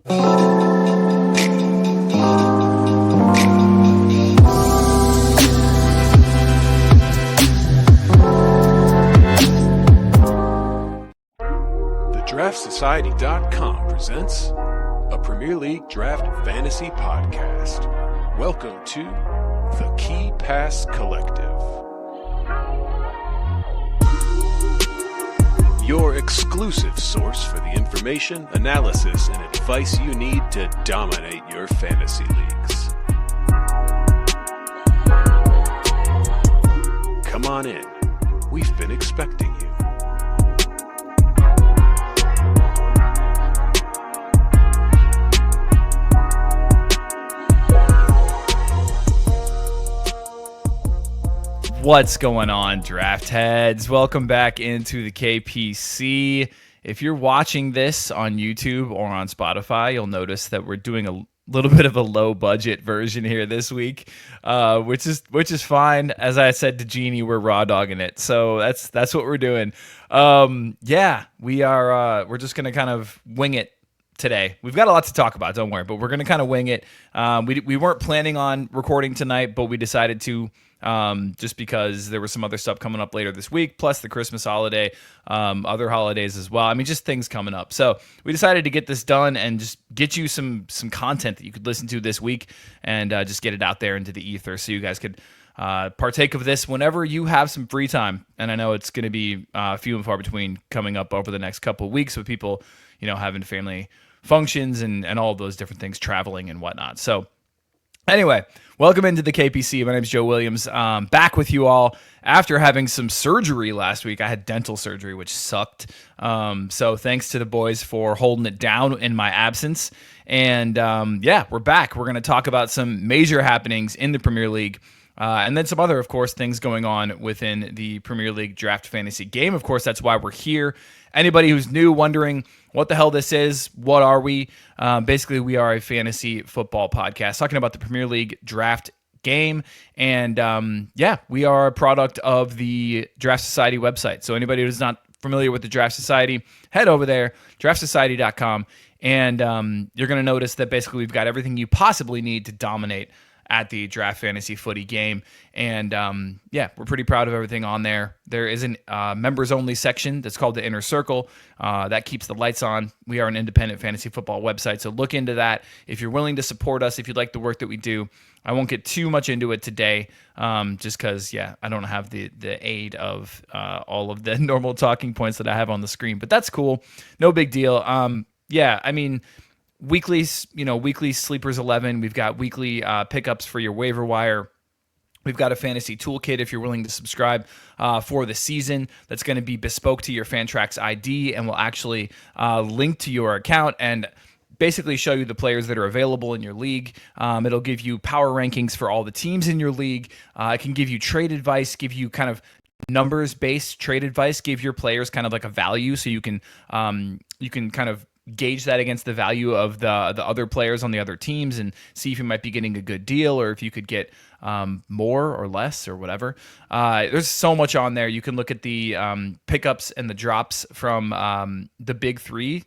DraftSociety.com presents a Premier League Draft Fantasy Podcast. Welcome to the Key Pass Collective. Your exclusive source for the information, analysis, and advice you need to dominate your fantasy leagues. Come on in. We've been expecting you. What's going on, draft heads? Welcome back into the KPC. If you're watching this on YouTube or on Spotify, you'll notice that we're doing a little bit of a low budget version here this week, which is fine. As I said to Genie, we're raw dogging it, so that's what we're doing. We are. We're just gonna kind of wing it today. We've got a lot to talk about, don't worry, but we're gonna kind of wing it. We weren't planning on recording tonight, but we decided to. Just because there was some other stuff coming up later this week, plus the Christmas holiday, other holidays as well. I mean, just things coming up. So we decided to get this done and just get you some content that you could listen to this week and just get it out there into the ether so you guys could partake of this whenever you have some free time. And I know it's going to be few and far between coming up over the next couple of weeks with people, having family functions and all of those different things, traveling and whatnot. So anyway, welcome into the KPC. My name is Joe Williams. Back with you all after having some surgery last week. I had dental surgery, which sucked. So thanks to the boys for holding it down in my absence. And we're back. We're going to talk about some major happenings in the Premier League. And then some other, of course, things going on within the Premier League draft fantasy game. Of course, that's why we're here. Anybody who's new, wondering what the hell this is, what are we? Basically, we are a fantasy football podcast talking about the Premier League draft game. And we are a product of the Draft Society website. So anybody who's not familiar with the Draft Society, head over there, draftsociety.com. And you're going to notice that basically we've got everything you possibly need to dominate at the draft fantasy footy game. And we're pretty proud of everything on there. There is a members only section that's called the Inner Circle that keeps the lights on. We are an independent fantasy football website, so look into that if you're willing to support us, if you like the work that we do. I won't get too much into it today, just because I don't have the aid of all of the normal talking points that I have on the screen, but that's cool. No big deal. Weekly Sleepers 11. We've got weekly pickups for your waiver wire. We've got a fantasy toolkit if you're willing to subscribe for the season. That's going to be bespoke to your Fantrax ID and will actually link to your account and basically show you the players that are available in your league. It'll give you power rankings for all the teams in your league. It can give you trade advice, give you kind of numbers-based trade advice, give your players kind of like a value so you can kind of gauge that against the value of the other players on the other teams and see if you might be getting a good deal or if you could get more or less or whatever. There's so much on there. You can look at the pickups and the drops from the big three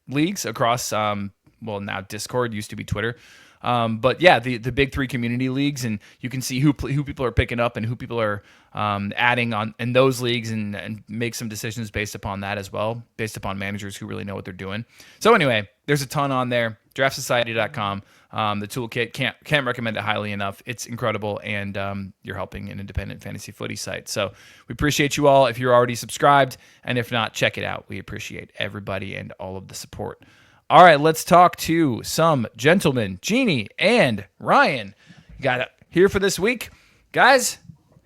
leagues across, now Discord, used to be Twitter. The big three community leagues, and you can see who people are picking up and who people are adding on in those leagues and make some decisions based upon that as well, based upon managers who really know what they're doing. So anyway, there's a ton on there. DraftSociety.com. The toolkit, can't recommend it highly enough. It's incredible, and you're helping an independent fantasy footy site. So we appreciate you all if you're already subscribed, and if not, check it out. We appreciate everybody and all of the support. All right, let's talk to some gentlemen, Genie and Ryan. You got it here for this week. Guys,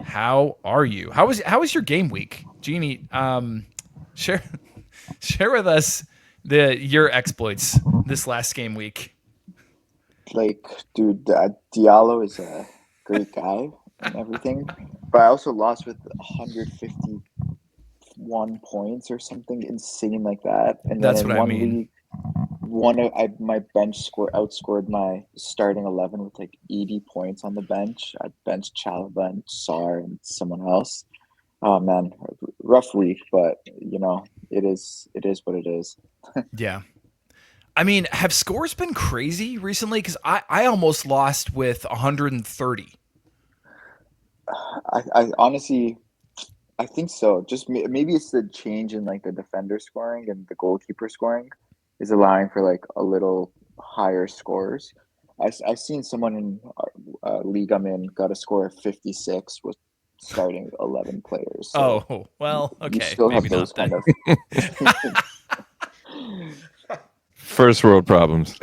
how are you? How was your game week? Genie, share with us your exploits this last game week. Dude, Diallo is a great guy and everything, but I also lost with 151 points or something insane like that. And that's then what I mean. My bench outscored my starting 11 with 80 points on the bench. I benched Chalaba and Sar and someone else. Oh man, rough week, but it is what it is. Yeah. I mean, have scores been crazy recently? Because I almost lost with 130. I honestly, I think so. Just maybe it's the change in like the defender scoring and the goalkeeper scoring is allowing for like a little higher scores. I seen someone in league I'm in got a score of 56 with starting 11 players. So Oh, well, you okay. still have Maybe those not then. kind of First world problems.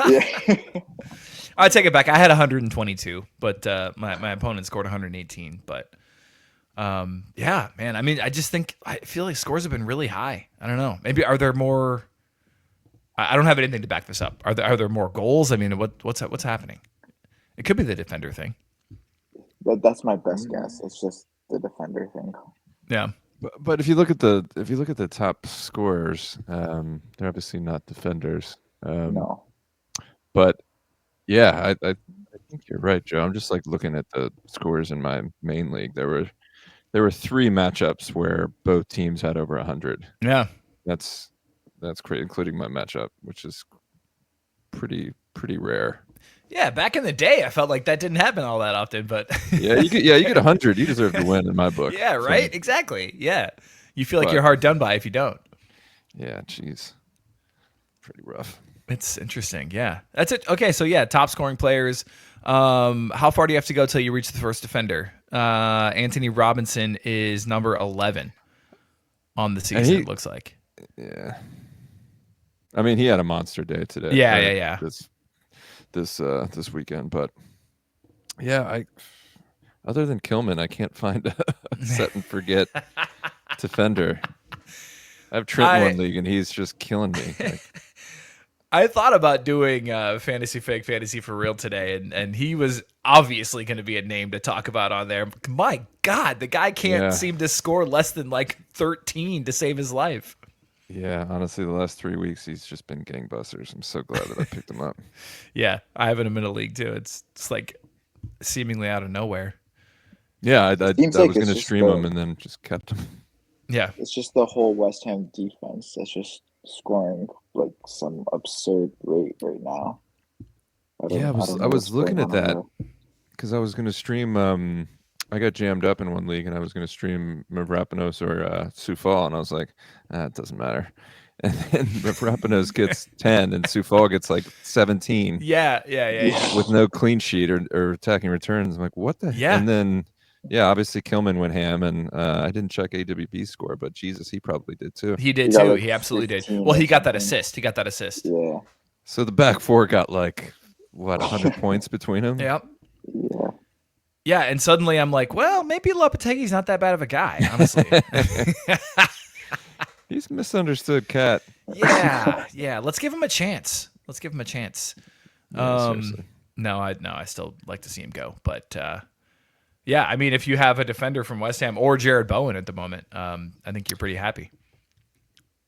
yeah. I take it back. I had 122, but my opponent scored 118. But yeah, man. I mean, I feel like scores have been really high. I don't know. Maybe are there more? I don't have anything to back this up. Are there more goals? I mean, what's happening? It could be the defender thing. That's my best guess. It's just the defender thing. Yeah. But if you look at the top scorers, they're obviously not defenders. No. But yeah, I think you're right, Joe. I'm just like looking at the scores in my main league. There were 3 matchups where both teams had over 100. Yeah. That's great, including my matchup, which is pretty rare. Yeah. Back in the day, I felt like that didn't happen all that often, but Yeah, you get 100. You deserve to win in my book. yeah, right. Exactly. Yeah. You feel like But- you're hard done by if you don't. Yeah, jeez, pretty rough. It's interesting. Yeah. That's it. Okay. So yeah, top scoring players. How far do you have to go till you reach the first defender? Anthony Robinson is number 11 on the season. It looks like. Yeah, I mean he had a monster day today. Yeah. This weekend, but yeah, other than Kilman, I can't find a set and forget defender. I have Trent in one league, and he's just killing me. Like, I thought about doing fantasy fake fantasy for real today, and he was obviously going to be a name to talk about on there. My God, the guy can't seem to score less than like 13 to save his life. yeah, honestly, the last 3 weeks he's just been gangbusters. I'm so glad that I picked him up. Yeah, I have him in a league too. It's like seemingly out of nowhere. Yeah, I was like going to it's stream just him and then just kept him. Yeah, It's just the whole West Ham defense that's just scoring like some absurd rate right now. Yeah, I was looking at that because I was going to stream. I got jammed up in one league, and I was going to stream Mavropanos or Sufal, and I was like, it doesn't matter. And then Mavropanos gets 10, and Sufal gets like 17. yeah. With no clean sheet or attacking returns. I'm like, what the? Yeah. And then, yeah, obviously Kilman went ham, and I didn't check AWB score, but Jesus, he probably did too. He did He got too. like He absolutely did. 15 Well, he or got that something. assist. Yeah. So the back four got like what 100 points between them. Yep. Yeah. Yeah, and suddenly I'm like, well, maybe Lopetegui's not that bad of a guy, honestly. He's a misunderstood cat. Yeah. Let's give him a chance. Yeah, seriously. No, I still like to see him go, but yeah, I mean, if you have a defender from West Ham or Jared Bowen at the moment, I think you're pretty happy.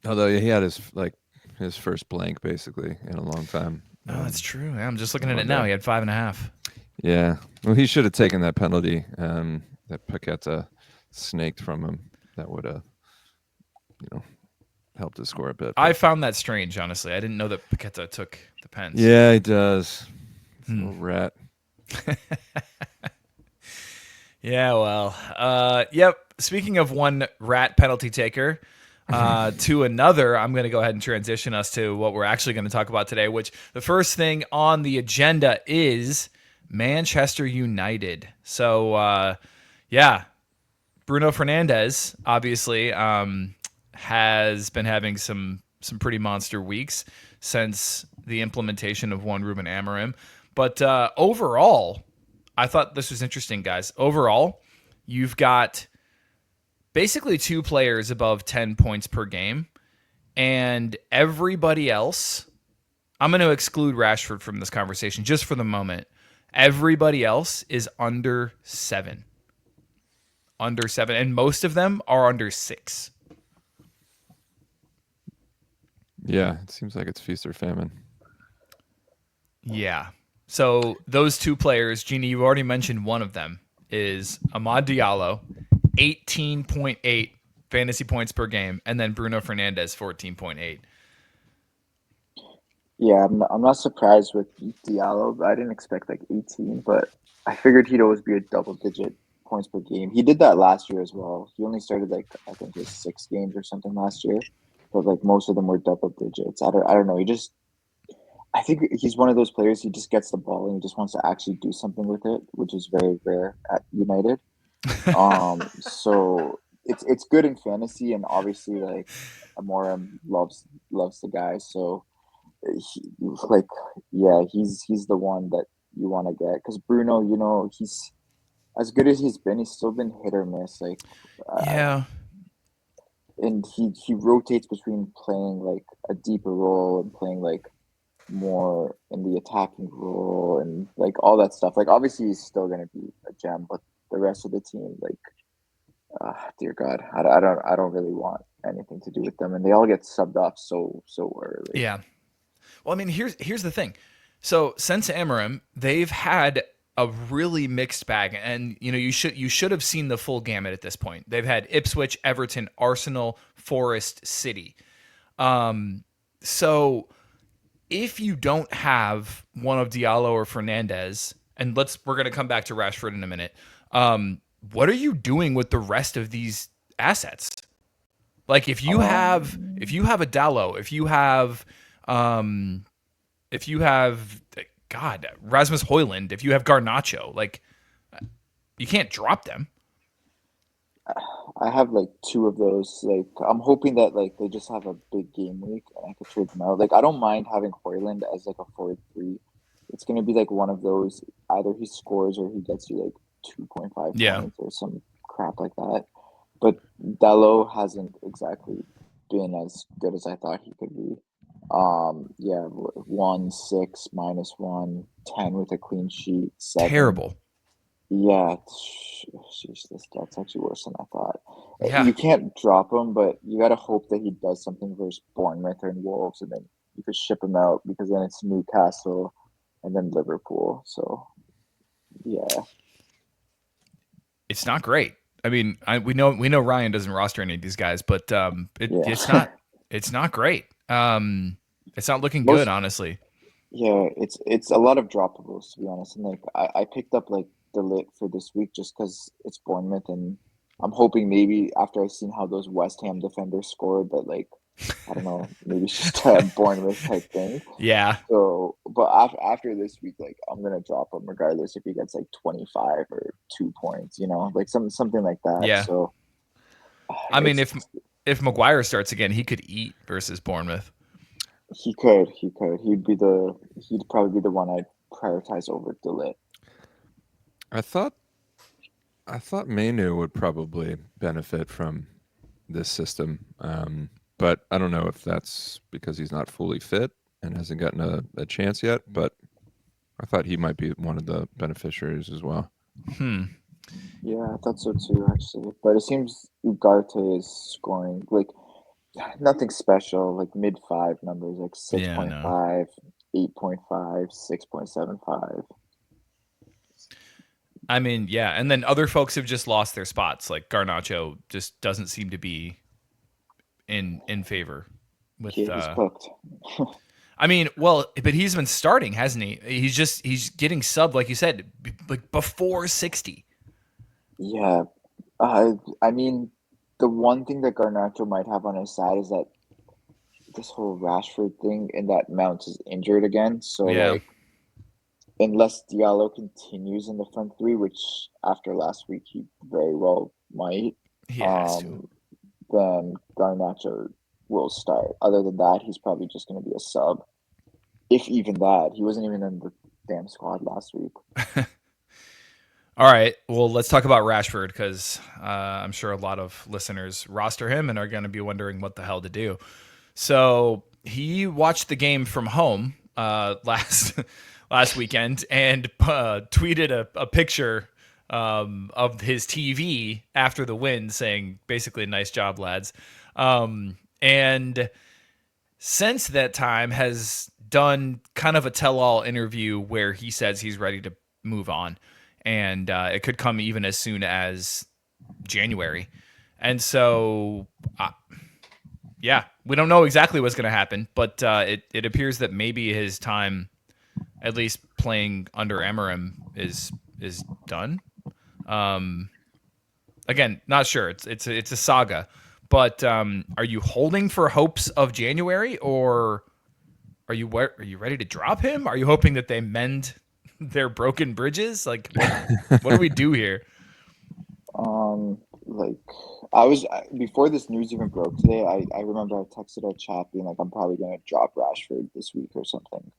Although he had his first blank basically in a long time. Oh, that's true. Yeah, I'm just looking at it now. He had 5.5. Yeah. Well, he should have taken that penalty that Paqueta snaked from him. That would have, helped his score a bit. I found that strange, honestly. I didn't know that Paqueta took the pens. Yeah, he does. Little rat. Yeah, well, yep. Speaking of one rat penalty taker, to another, I'm going to go ahead and transition us to what we're actually going to talk about today, which the first thing on the agenda is Manchester United. So, yeah, Bruno Fernandes obviously has been having some pretty monster weeks since the implementation of one Ruben Amorim. But overall, I thought this was interesting, guys. Overall, you've got basically 2 players above 10 points per game, and everybody else, I'm going to exclude Rashford from this conversation just for the moment. Everybody else is under 7. Under 7, and most of them are under 6. Yeah, it seems like it's feast or famine. Yeah. So those 2 players, Genie, you already mentioned one of them, is Amad Diallo, 18.8 fantasy points per game, and then Bruno Fernandes, 14.8. Yeah, I'm not surprised with Diallo. I didn't expect like 18, but I figured he'd always be a double digit points per game. He did that last year as well. He only started like I think it was 6 games or something last year, but like most of them were double digits. I don't know. I think he's one of those players. He just gets the ball and he just wants to actually do something with it, which is very rare at United. So it's good in fantasy, and obviously like Amorim loves the guy. So like yeah, he's the one that you want to get because Bruno, he's as good as he's still been hit or miss. Like, Yeah. and he rotates between playing like a deeper role and playing like more in the attacking role and like all that stuff. Like obviously he's still gonna be a gem, but the rest of the team, like, dear God, I don't really want anything to do with them, and they all get subbed off so early. Yeah. Well, I mean, here's the thing. So since Amorim, they've had a really mixed bag, and you should have seen the full gamut at this point. They've had Ipswich, Everton, Arsenal, Forest, City. So if you don't have one of Diallo or Fernandez, and we're gonna come back to Rashford in a minute. What are you doing with the rest of these assets? Like if you have a Dallo, if you have God, Rasmus Højlund, if you have Garnacho, like you can't drop them. I have like two of those. Like I'm hoping that like they just have a big game week and I could trade them out. Like I don't mind having Højlund as like a forward three. It's gonna be like one of those. Either he scores or he gets you like 2.5 Yeah. points or some crap like that. But Dallo hasn't exactly been as good as I thought he could be. Yeah, 1-6 -1, 10 with a clean sheet, 7. Terrible. Yeah, sheesh, that's actually worse than I thought. Yeah. You can't drop him, but you got to hope that he does something versus Bournemouth or Wolves, and then you could ship him out because then it's Newcastle and then Liverpool. So, yeah. It's not great. I mean, we know Ryan doesn't roster any of these guys, but it's not great. It's not looking good, honestly. Yeah, it's a lot of droppables to be honest. And like I picked up like the lit for this week just because it's Bournemouth, and I'm hoping maybe after I've seen how those West Ham defenders scored that like I don't know, maybe it's just a Bournemouth type thing. Yeah. So, but after this week, like I'm gonna drop him regardless if he gets like 25 or 2 points, like something like that. Yeah. So, I mean, if Maguire starts again, he could eat versus Bournemouth. He could. He'd probably be the one I'd prioritize over Delit. I thought Mainu would probably benefit from this system, but I don't know if that's because he's not fully fit and hasn't gotten a chance yet. But I thought he might be one of the beneficiaries as well. Yeah, I thought so too, actually. But it seems Ugarte is scoring like nothing special, like mid-5 numbers, like 6.5, 8.5, 6.75. I mean, yeah, and then other folks have just lost their spots. Like Garnacho just doesn't seem to be in favor with. He's cooked. I mean, well, but he's been starting, hasn't he? He's getting subbed, like you said, like before 60. Yeah, I mean, the one thing that Garnacho might have on his side is that this whole Rashford thing and that Mount is injured again. So like, unless Diallo continues in the front three, which after last week he very well might, then Garnacho will start. Other than that, he's probably just going to be a sub. If even that, he wasn't even in the damn squad last week. All right, well, let's talk about Rashford because I'm sure a lot of listeners roster him and are going to be wondering what the hell to do. So he watched the game from home last weekend and tweeted a picture of his TV after the win, saying basically, "Nice job, lads." And since that time has done kind of a tell-all interview where he says he's ready to move on. And it could come even as soon as January. And so yeah, we don't know exactly what's going to happen, but it appears that maybe his time, at least playing under Emerim, is done. Again, not sure. It's a saga, but are you holding for hopes of January, or are you ready to drop him? Are you hoping that they mend their broken bridges? Like, what do we do here? Like before this news even broke today, I remember I texted our chat being like, I'm probably gonna drop Rashford this week or something.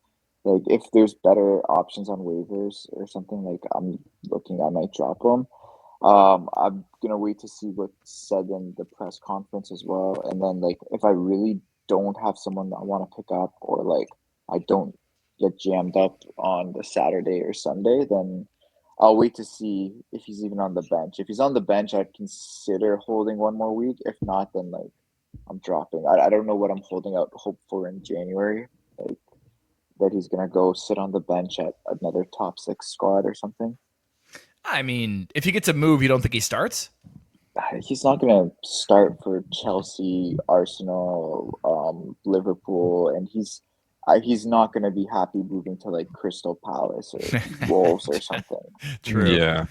Like if there's better options on waivers or something, like I might drop him. I'm gonna wait to see what's said in the press conference as well, and then like if I really don't have someone I want to pick up, or like I don't get jammed up on the Saturday or Sunday, then I'll wait to see if he's even on the bench. If he's on the bench, I'd consider holding one more week. If not, then like I'm dropping. I don't know what I'm holding out hope for in January, like that he's gonna go sit on the bench at another top 6 squad or something. I mean, if he gets a move, you don't think he starts? He's not going to start for Chelsea, Arsenal, Liverpool, and he's not going to be happy moving to like Crystal Palace or Wolves or something. True. Yeah,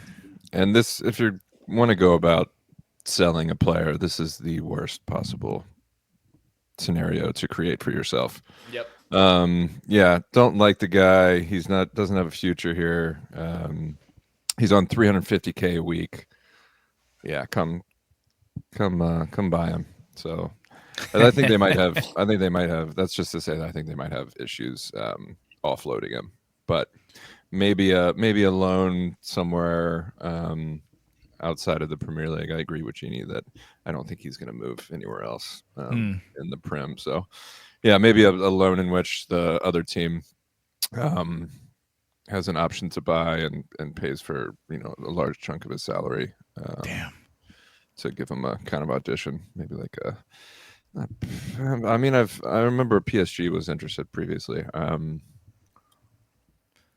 and this, if you want to go about selling a player, this is the worst possible scenario to create for yourself. Yep. Yeah, don't like the guy. Doesn't have a future here. He's on $350K a week. Yeah, come buy him. So, and I think they might have. That's just to say that I think they might have issues offloading him. But maybe a loan somewhere outside of the Premier League. I agree with Genie that I don't think he's going to move anywhere else in the Prem. So, yeah, maybe a loan in which the other team has an option to buy and pays for a large chunk of his salary. Damn. To give him a kind of audition, maybe like a. I mean, I remember PSG was interested previously.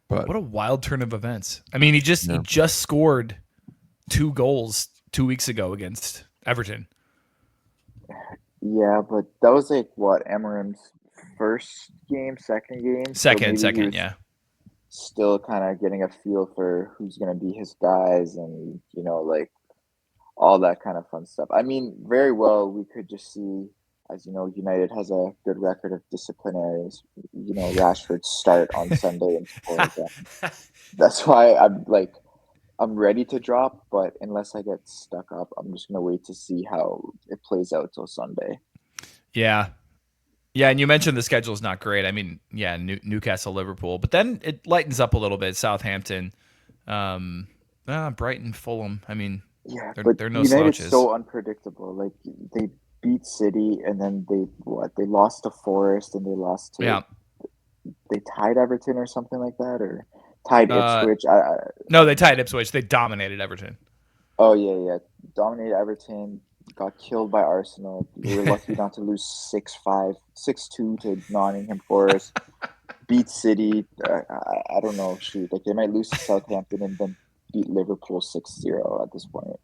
But what a wild turn of events. I mean, he just scored 2 goals 2 weeks ago against Everton. Yeah, but that was like what, Emerim's first game, second game? Second, yeah. Still kind of getting a feel for who's going to be his guys and, like all that kind of fun stuff. I mean, very well, we could just see, as you know, United has a good record of disciplinaries. Rashford start on Sunday and score again. That's why I'm ready to drop, but unless I get stuck up, I'm just going to wait to see how it plays out till Sunday. Yeah. Yeah, and you mentioned the schedule is not great. I mean, yeah, Newcastle, Liverpool, but then it lightens up a little bit. Southampton, Brighton, Fulham. I mean, yeah, they're no United's slouches. so unpredictable. Like they beat City, and then they lost to Forest, and they lost to they tied Everton or something like that, or tied Ipswich. No, they tied Ipswich. They dominated Everton. Oh yeah, dominated Everton. Got killed by Arsenal. They were lucky not to lose 6-5, 6-2 to Nottingham Forest. Beat City. I don't know. Shoot, like they might lose to Southampton and then beat Liverpool 6-0 at this point.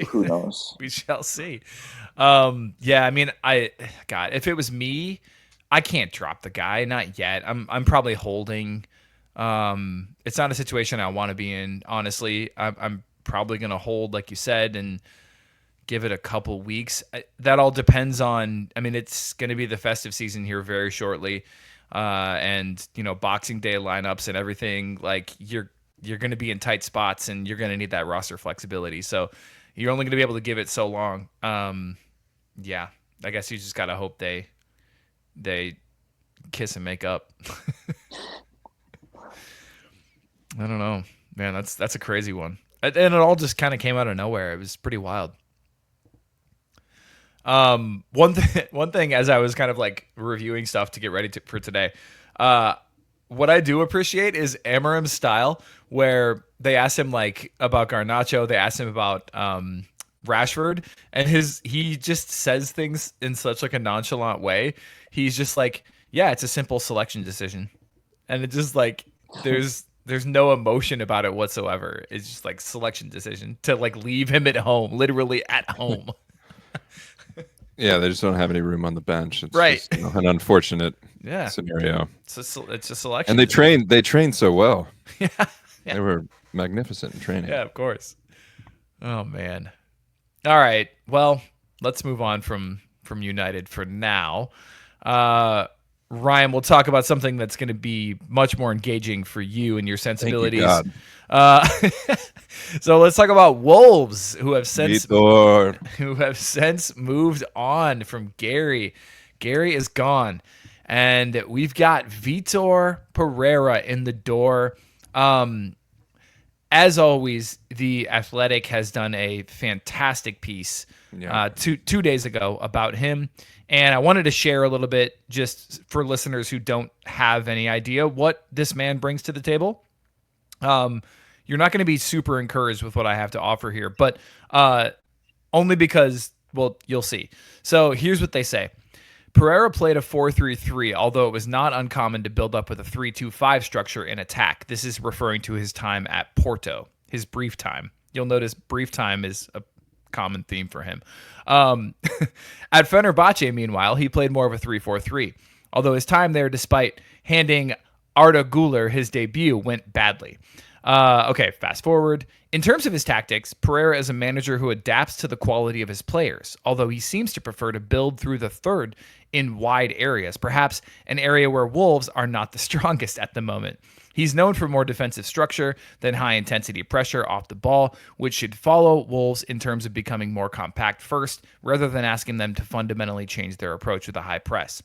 Who knows? We shall see. Yeah, I mean, if it was me, I can't drop the guy. Not yet. I'm probably holding. It's not a situation I want to be in. Honestly, I'm probably gonna hold, like you said, and give it a couple weeks. That all depends on. I mean, it's going to be the festive season here very shortly, and Boxing Day lineups and everything. Like you're going to be in tight spots, and you're going to need that roster flexibility. So you're only going to be able to give it so long. Yeah, I guess you just got to hope they kiss and make up. I don't know, man. That's a crazy one, and it all just kind of came out of nowhere. It was pretty wild. One thing as I was kind of like reviewing stuff to get ready for today, what I do appreciate is Amorim's style, where they asked him like about Garnacho, they asked him about Rashford, and he just says things in such like a nonchalant way. He's just like, yeah, it's a simple selection decision, and it just like there's no emotion about it whatsoever. It's just like selection decision to like leave him at home, literally at home. Yeah, they just don't have any room on the bench. It's Right. just, an unfortunate Yeah. scenario. It's a selection. And they trained so well. Yeah. They were magnificent in training. Yeah, of course. Oh man. All right. Well, let's move on from United for now. Ryan, we'll talk about something that's going to be much more engaging for you and your sensibilities. Thank you, God. So let's talk about Wolves, who have since Vitor. moved on from Gary. Gary is gone, and we've got Vitor Pereira in the door. As always, The Athletic has done a fantastic piece 2 days ago about him. And I wanted to share a little bit just for listeners who don't have any idea what this man brings to the table. You're not going to be super encouraged with what I have to offer here, but only because, well, you'll see. So here's what they say. Pereira played a 4-3-3, although it was not uncommon to build up with a 3-2-5 structure in attack. This is referring to his time at Porto, his brief time. You'll notice brief time is a common theme for him. At Fenerbahce, meanwhile, he played more of a 3-4-3, although his time there, despite handing Arda Güler his debut, went badly. Okay, fast forward. In terms of his tactics, Pereira is a manager who adapts to the quality of his players, although he seems to prefer to build through the third in wide areas, perhaps an area where Wolves are not the strongest at the moment. He's known for more defensive structure than high-intensity pressure off the ball, which should follow Wolves in terms of becoming more compact first, rather than asking them to fundamentally change their approach with a high press.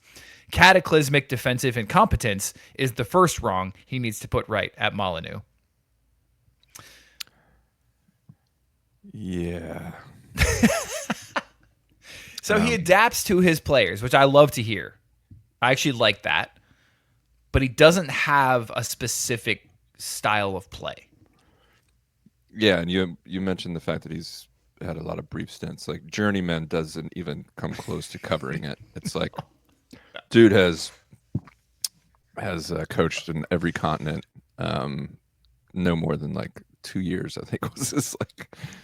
Cataclysmic defensive incompetence is the first wrong he needs to put right at Molineux. Yeah. So he adapts to his players, which I love to hear. I actually like that. But he doesn't have a specific style of play. Yeah, and you mentioned the fact that he's had a lot of brief stints. Like Journeyman doesn't even come close to covering it. It's like dude has coached in every continent. No more than like 2 years, I think, was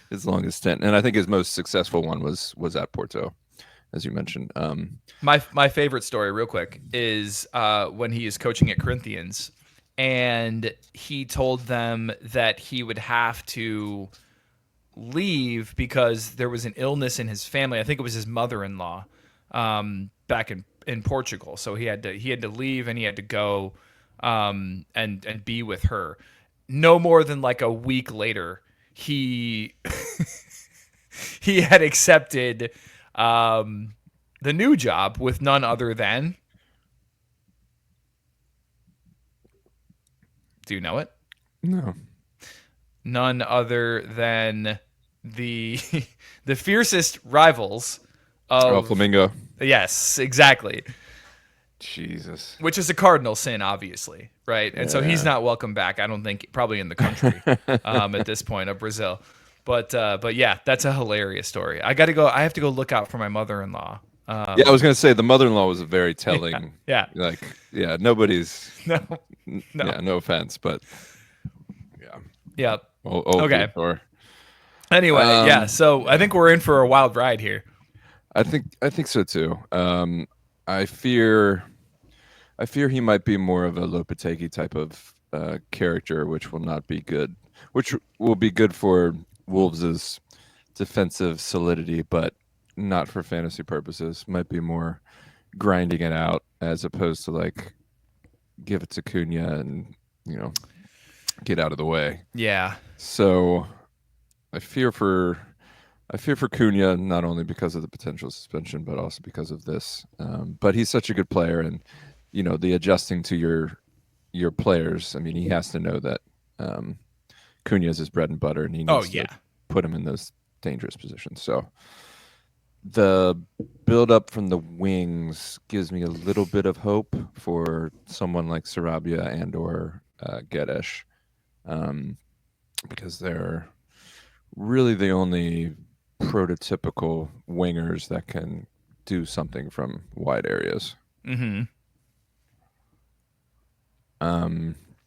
his longest stint, and I think his most successful one was at Porto, as you mentioned. My favorite story, real quick, is when he is coaching at Corinthians, and he told them that he would have to leave because there was an illness in his family. I think it was his mother-in-law back in Portugal, so he had to leave and he had to go and be with her. No more than like a week later, he he had accepted the new job with none other than. Do you know it? No. None other than the the fiercest rivals of Flamingo. Yes, exactly. Jesus. Which is a cardinal sin, obviously, right? And so he's not welcome back, I don't think, probably in the country at this point of Brazil. But yeah, that's a hilarious story. I have to go look out for my mother-in-law. Yeah, I was gonna say the mother-in-law was a very telling. Yeah. Like, yeah, nobody's. No. Yeah, no offense, but yeah. Yeah. Okay. Or anyway, yeah. So I think we're in for a wild ride here. I think so too. I fear he might be more of a Lopetegui type of character, which will not be good. Which will be good for Wolves' defensive solidity, but not for fantasy purposes. Might be more grinding it out as opposed to like give it to Cunha and get out of the way. Yeah. So I fear for Cunha, not only because of the potential suspension, but also because of this. But he's such a good player, and the adjusting to your players. I mean, he has to know that Cunha is his bread and butter, and he needs to put him in those dangerous positions. So the build up from the wings gives me a little bit of hope for someone like Sarabia and or Guedes, because they're really the only prototypical wingers that can do something from wide areas. Mm-hmm.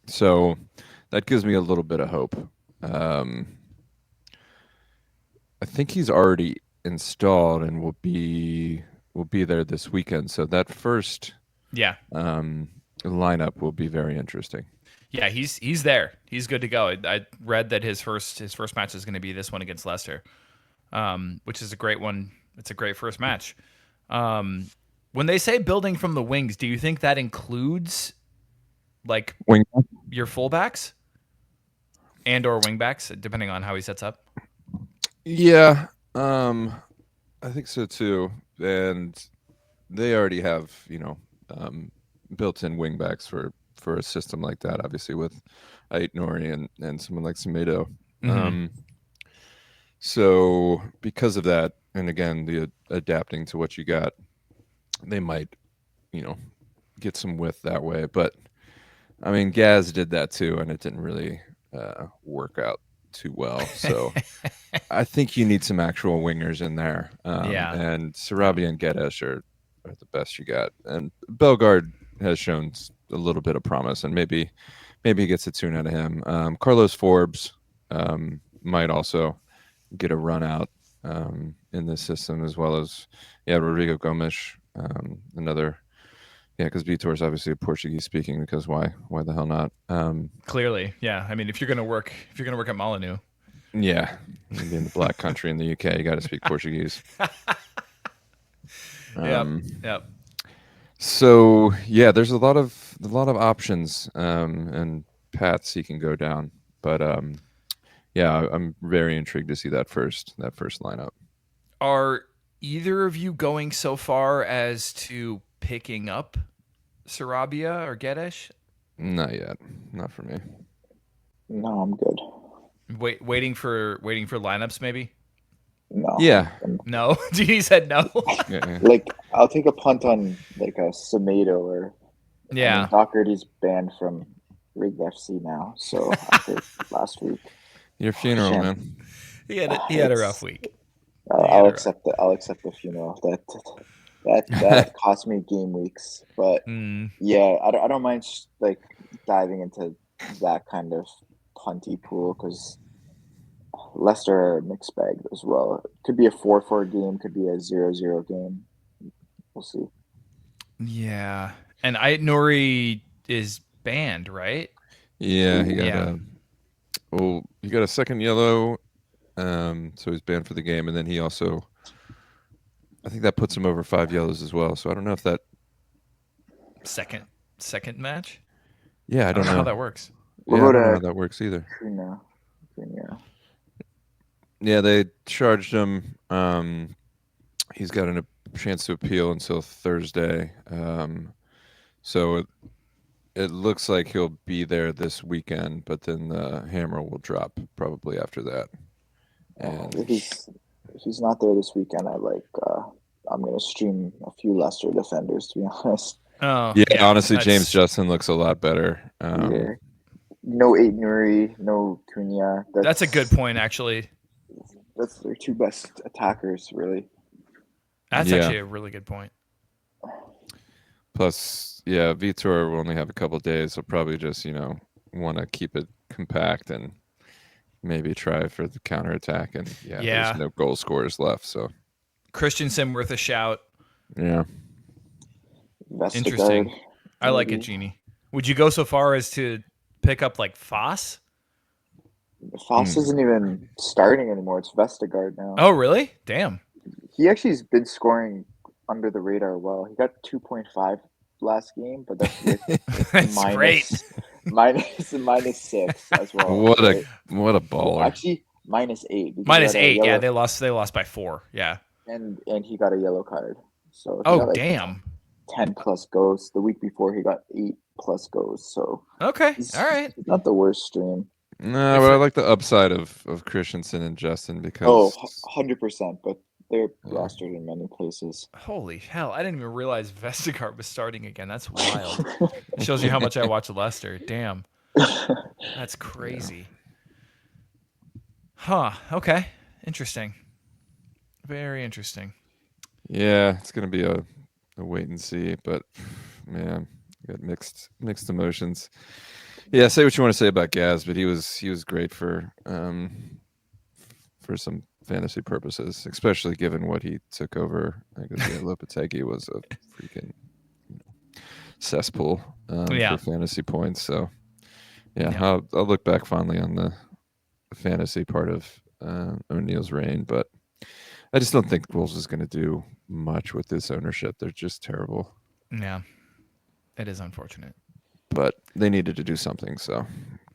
So that gives me a little bit of hope. I think he's already installed and will be will be there this weekend. So that first lineup will be very interesting. Yeah, he's there. He's good to go. I read that his first match is going to be this one against Leicester, which is a great one. It's a great first match. When they say building from the wings, do you think that includes like your fullbacks and or wingbacks, depending on how he sets up? Yeah, I think so too. And they already have, built-in wingbacks for a system like that, obviously with Ait Nori and someone like Semedo. Mm-hmm. So because of that, and again, the adapting to what you got, they might, get some width that way. But I mean, Gaz did that too, and it didn't really work out too well. So I think you need some actual wingers in there. And Sarabia and Guedes are the best you got. And Bellegarde has shown a little bit of promise, and maybe he gets a tune out of him. Carlos Forbes might also get a run out in this system, as well as Rodrigo Gomes, another. Yeah, because Vitor is obviously Portuguese speaking. Because why the hell not? Clearly, yeah. I mean, if you're gonna work at Molyneux, yeah, in the Black Country in the UK, you got to speak Portuguese. Yep. So yeah, there's a lot of options and paths he can go down. But yeah, I'm very intrigued to see that first lineup. Are either of you going so far as to picking up Sarabia or Guedes? Not yet. Not for me. No, I'm good. Waiting for lineups, maybe. No. Yeah. No. Genie said no. Yeah. Like, I'll take a punt on like a Semedo or. Yeah. I mean, Doherty's banned from Rig FC now, so after last week. Your funeral, man. He had a rough week. I'll accept the funeral. That cost me game weeks, but yeah, I don't mind like diving into that kind of punty pool because Leicester are a mixed bag as well. It could be a 4-4 game, could be a 0-0 game. We'll see. Yeah, and Ait Nori is banned, right? Yeah, he got he got a second yellow, so he's banned for the game, and then he also, I think that puts him over 5 yellows as well. So I don't know if that second match. Yeah, I don't know how that works. Yeah, I don't know how that works either. Yeah, they charged him. He's got a chance to appeal until Thursday. So it looks like he'll be there this weekend, but then the hammer will drop probably after that. And if he's not there this weekend, I'm gonna stream a few Leicester defenders, to be honest. Oh, yeah, honestly, James Justin looks a lot better. Yeah. No Ait Nuri, no Cunha. That's a good point, actually. That's their two best attackers, really. That's actually a really good point. Plus, yeah, Vitor will only have a couple of days. He'll probably just, want to keep it compact and maybe try for the counterattack. And there's no goal scorers left. So Christensen worth a shout. Yeah. Interesting. I like it, Genie. Would you go so far as to pick up like Foss? Foss isn't even starting anymore. It's Vestergaard now. Oh, really? Damn. He actually has been scoring under the radar well. He got 2.5 last game, but that's with great. minus 6 as well. What a baller. Well, actually, -8. -8. Yeah, they lost by 4. Yeah. And he got a yellow card. So damn. 10 plus goals. The week before he got 8 plus goals. So okay, all right. Not the worst stream. No, but I like the upside of Christensen and Justin because 100%. But they're rostered in many places. Holy hell! I didn't even realize Vestergaard was starting again. That's wild. It shows you how much I watch Leicester. Damn, that's crazy. Huh? Okay, interesting. Very interesting. Yeah, it's gonna be a wait and see, but man, got mixed emotions. Yeah, say what you want to say about Gaz, but he was great for some fantasy purposes, especially given what he took over. I guess Lopetegui was a freaking cesspool for fantasy points. So I'll look back fondly on the fantasy part of O'Neill's reign, but I just don't think Wolves is going to do much with this ownership. They're just terrible. Yeah, it is unfortunate. But they needed to do something, so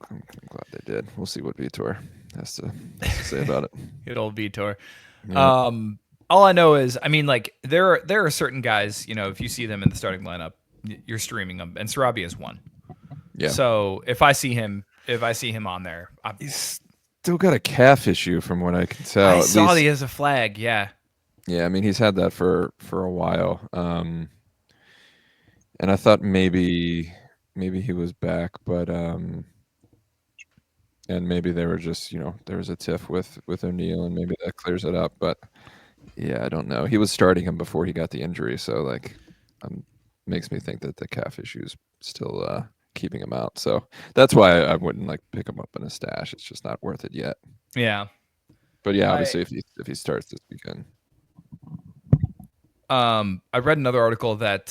I'm glad they did. We'll see what Vitor has to say about it. Good old Vitor. Yeah. All I know is, I mean, like there are certain guys, you know, if you see them in the starting lineup, you're streaming them, and Sarabia is one. Yeah. So if I see him on there, he's still got a calf issue from what I can tell. I saw he has a flag. Yeah. Yeah, I mean he's had that for a while, and I thought maybe he was back, but and maybe they were just, you know, there was a tiff with O'Neill, and maybe that clears it up. But yeah, I don't know. He was starting him before he got the injury, so like, makes me think that the calf issue is still keeping him out. So that's why I wouldn't like pick him up in a stash. It's just not worth it yet. Yeah. But yeah, obviously if he starts this weekend. I read another article that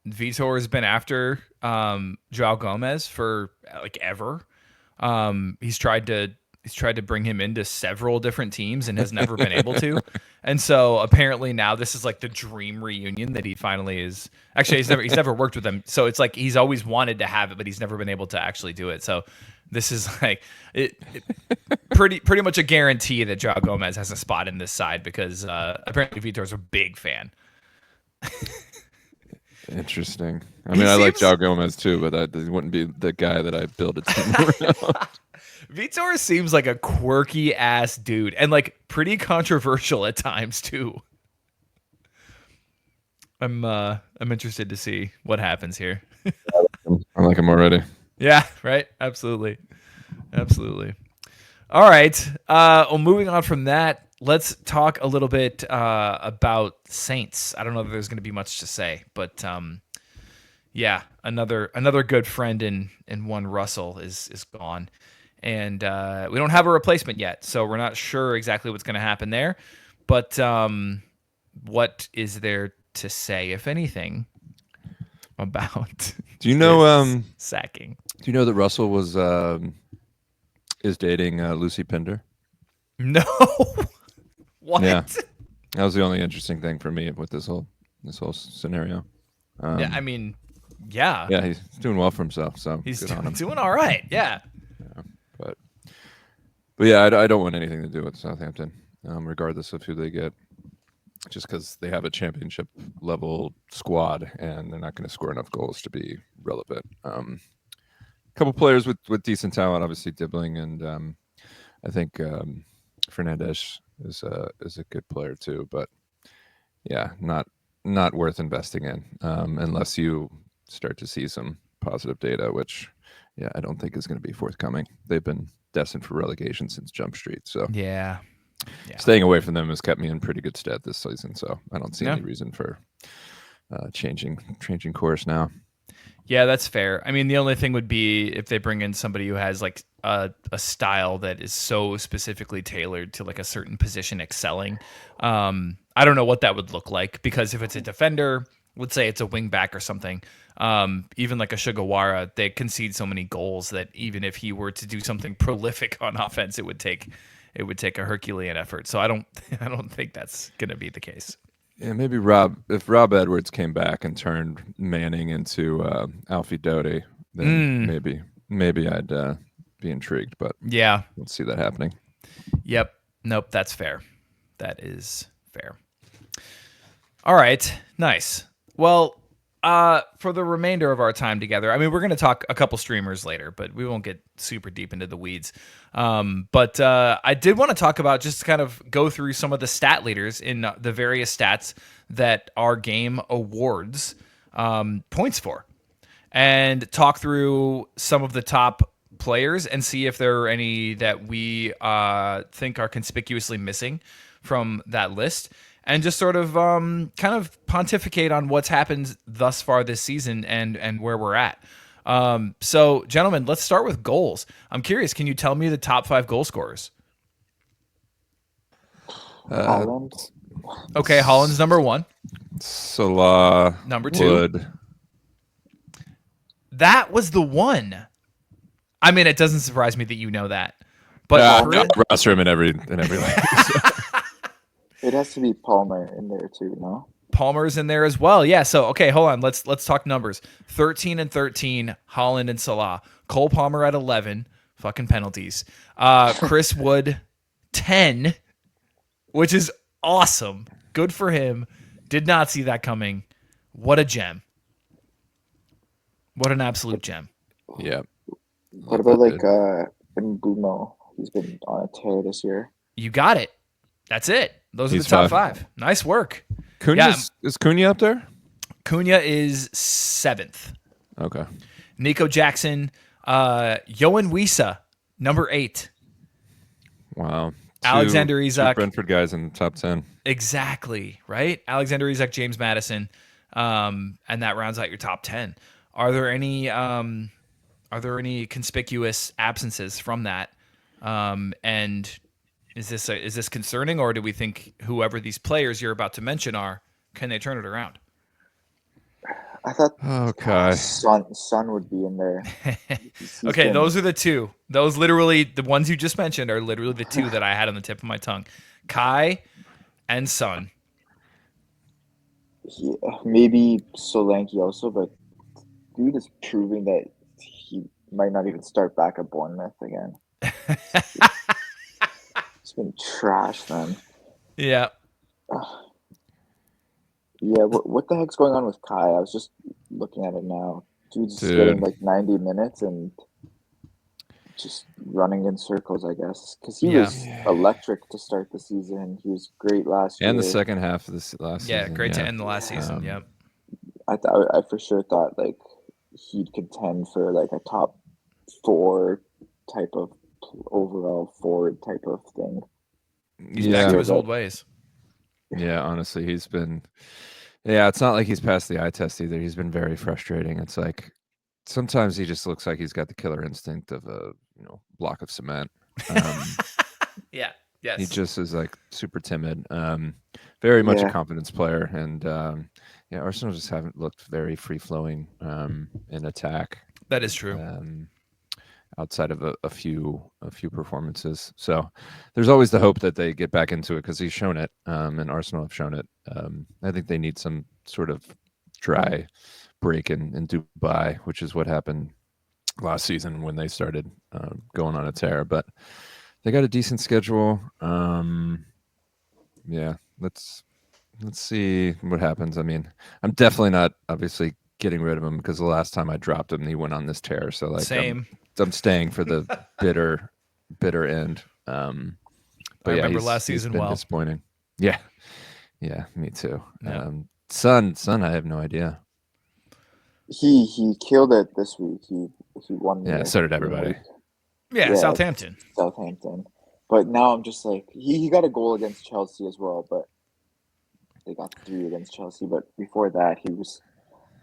Vitor has been after Joao Gomez for like ever. He's tried to bring him into several different teams and has never been able to. And so apparently now this is like the dream reunion that he finally is. Actually, he's never worked with them. So it's like he's always wanted to have it, but he's never been able to actually do it. So this is like pretty much a guarantee that Joao Gomez has a spot in this side because apparently Vitor's a big fan. Interesting. I mean, I like Joao Gomez too, but that wouldn't be the guy that I build a team around. Vitor seems like a quirky ass dude and like pretty controversial at times too. I'm interested to see what happens here. I like him already. Yeah, right. Absolutely. All right. Well, moving on from that, let's talk a little bit about Saints. I don't know if there's going to be much to say, but yeah, another good friend in one Russell is gone. And we don't have a replacement yet, so we're not sure exactly what's going to happen there. But what is there to say, if anything, about? Do you know sacking? Do you know that Russell was is dating Lucy Pinder? No. What? Yeah, that was the only interesting thing for me with this whole scenario. Yeah, I mean, yeah. Yeah, he's doing well for himself, so he's good on him. doing all right. Yeah. But yeah, I don't want anything to do with Southampton, regardless of who they get. Just because they have a championship level squad and they're not going to score enough goals to be relevant. A couple players with decent talent, obviously Dibbling, and I think Fernandes is a good player too. But yeah, not worth investing in unless you start to see some positive data, which I don't think is going to be forthcoming. They've been destined for relegation since Jump Street, so yeah. Staying away from them has kept me in pretty good stead this season, so I don't see any reason for changing course now. Yeah, that's fair. I mean, the only thing would be if they bring in somebody who has like a style that is so specifically tailored to like a certain position excelling. I don't know what that would look like, because if it's a defender, let's say it's a wing back or something, even like a Sugawara, they concede so many goals that even if he were to do something prolific on offense, it would take a Herculean effort. So I don't think that's going to be the case. Yeah, maybe if Rob Edwards came back and turned Manning into Alfie Doty, then maybe I'd be intrigued. But yeah, let's see that happening. Yep. Nope. That's fair. That is fair. All right. Nice. Well, for the remainder of our time together, I mean, we're going to talk a couple streamers later, but we won't get super deep into the weeds. But I did want to talk about, just kind of go through some of the stat leaders in the various stats that our game awards points for, and talk through some of the top players and see if there are any that we think are conspicuously missing from that list. And just sort of kind of pontificate on what's happened thus far this season and where we're at. So, gentlemen, let's start with goals. I'm curious, can you tell me the top 5 goal scorers? Holland. Okay, Holland's number 1. Salah. Number 2. Wood. That was the one. I mean, it doesn't surprise me that you know that. But I roster him in every league. It has to be Palmer in there too, no? Palmer's in there as well. Yeah, so okay, hold on. Let's talk numbers. 13 and 13, Holland and Salah. Cole Palmer at 11, fucking penalties. Chris Wood 10, which is awesome. Good for him. Did not see that coming. What a gem. What an absolute gem. Yeah. What about Mbumo? He's been on a tear this year. You got it. That's it. Those are the top 5. Nice work. Is Cunha up there? Cunha is 7th. Okay. Nico Jackson, Yohan Wissa, number 8. Wow. Alexander Isak. 2 Brentford guys in the top 10. Exactly, right? Alexander Isak, James Maddison, and that rounds out your top 10. Are there any conspicuous absences from that? And is this concerning, or do we think whoever these players you're about to mention are, can they turn it around? I thought Son would be in there. Okay, those are the 2. Those literally, the ones you just mentioned are literally the 2 that I had on the tip of my tongue. Kai and Son. Yeah, maybe Solanke also, but dude is proving that he might not even start back at Bournemouth again. It's been trash, man. Yeah. Yeah, what the heck's going on with Kai? I was just looking at it now. Dude's getting 90 minutes and just running in circles, I guess. Because he was electric to start the season. He was great last year. And the second half of this last season. Yeah, great to end the last season, yep. I for sure thought, he'd contend for, a top 4 type of overall forward type of thing. He's back to his old ways. Yeah, honestly, he's been. Yeah, it's not like he's passed the eye test either. He's been very frustrating. It's like sometimes he just looks like he's got the killer instinct of a block of cement. Yeah. Yes. He just is super timid. Very much a confidence player, and Arsenal just haven't looked very free flowing in attack. That is true. Outside of a few performances. So there's always the hope that they get back into it because he's shown it, and Arsenal have shown it. I think they need some sort of dry break in Dubai, which is what happened last season when they started going on a tear. But they got a decent schedule. Let's see what happens. I mean, I'm definitely not obviously getting rid of him because the last time I dropped him, he went on this tear. So same. I'm staying for the bitter end. But I remember last season been disappointing. Yeah, me too. Yeah. Son, I have no idea. He killed it this week. He won. Yeah, so did everybody. Yeah, Southampton. But now I'm just he got a goal against Chelsea as well, but they got 3 against Chelsea. But before that, he was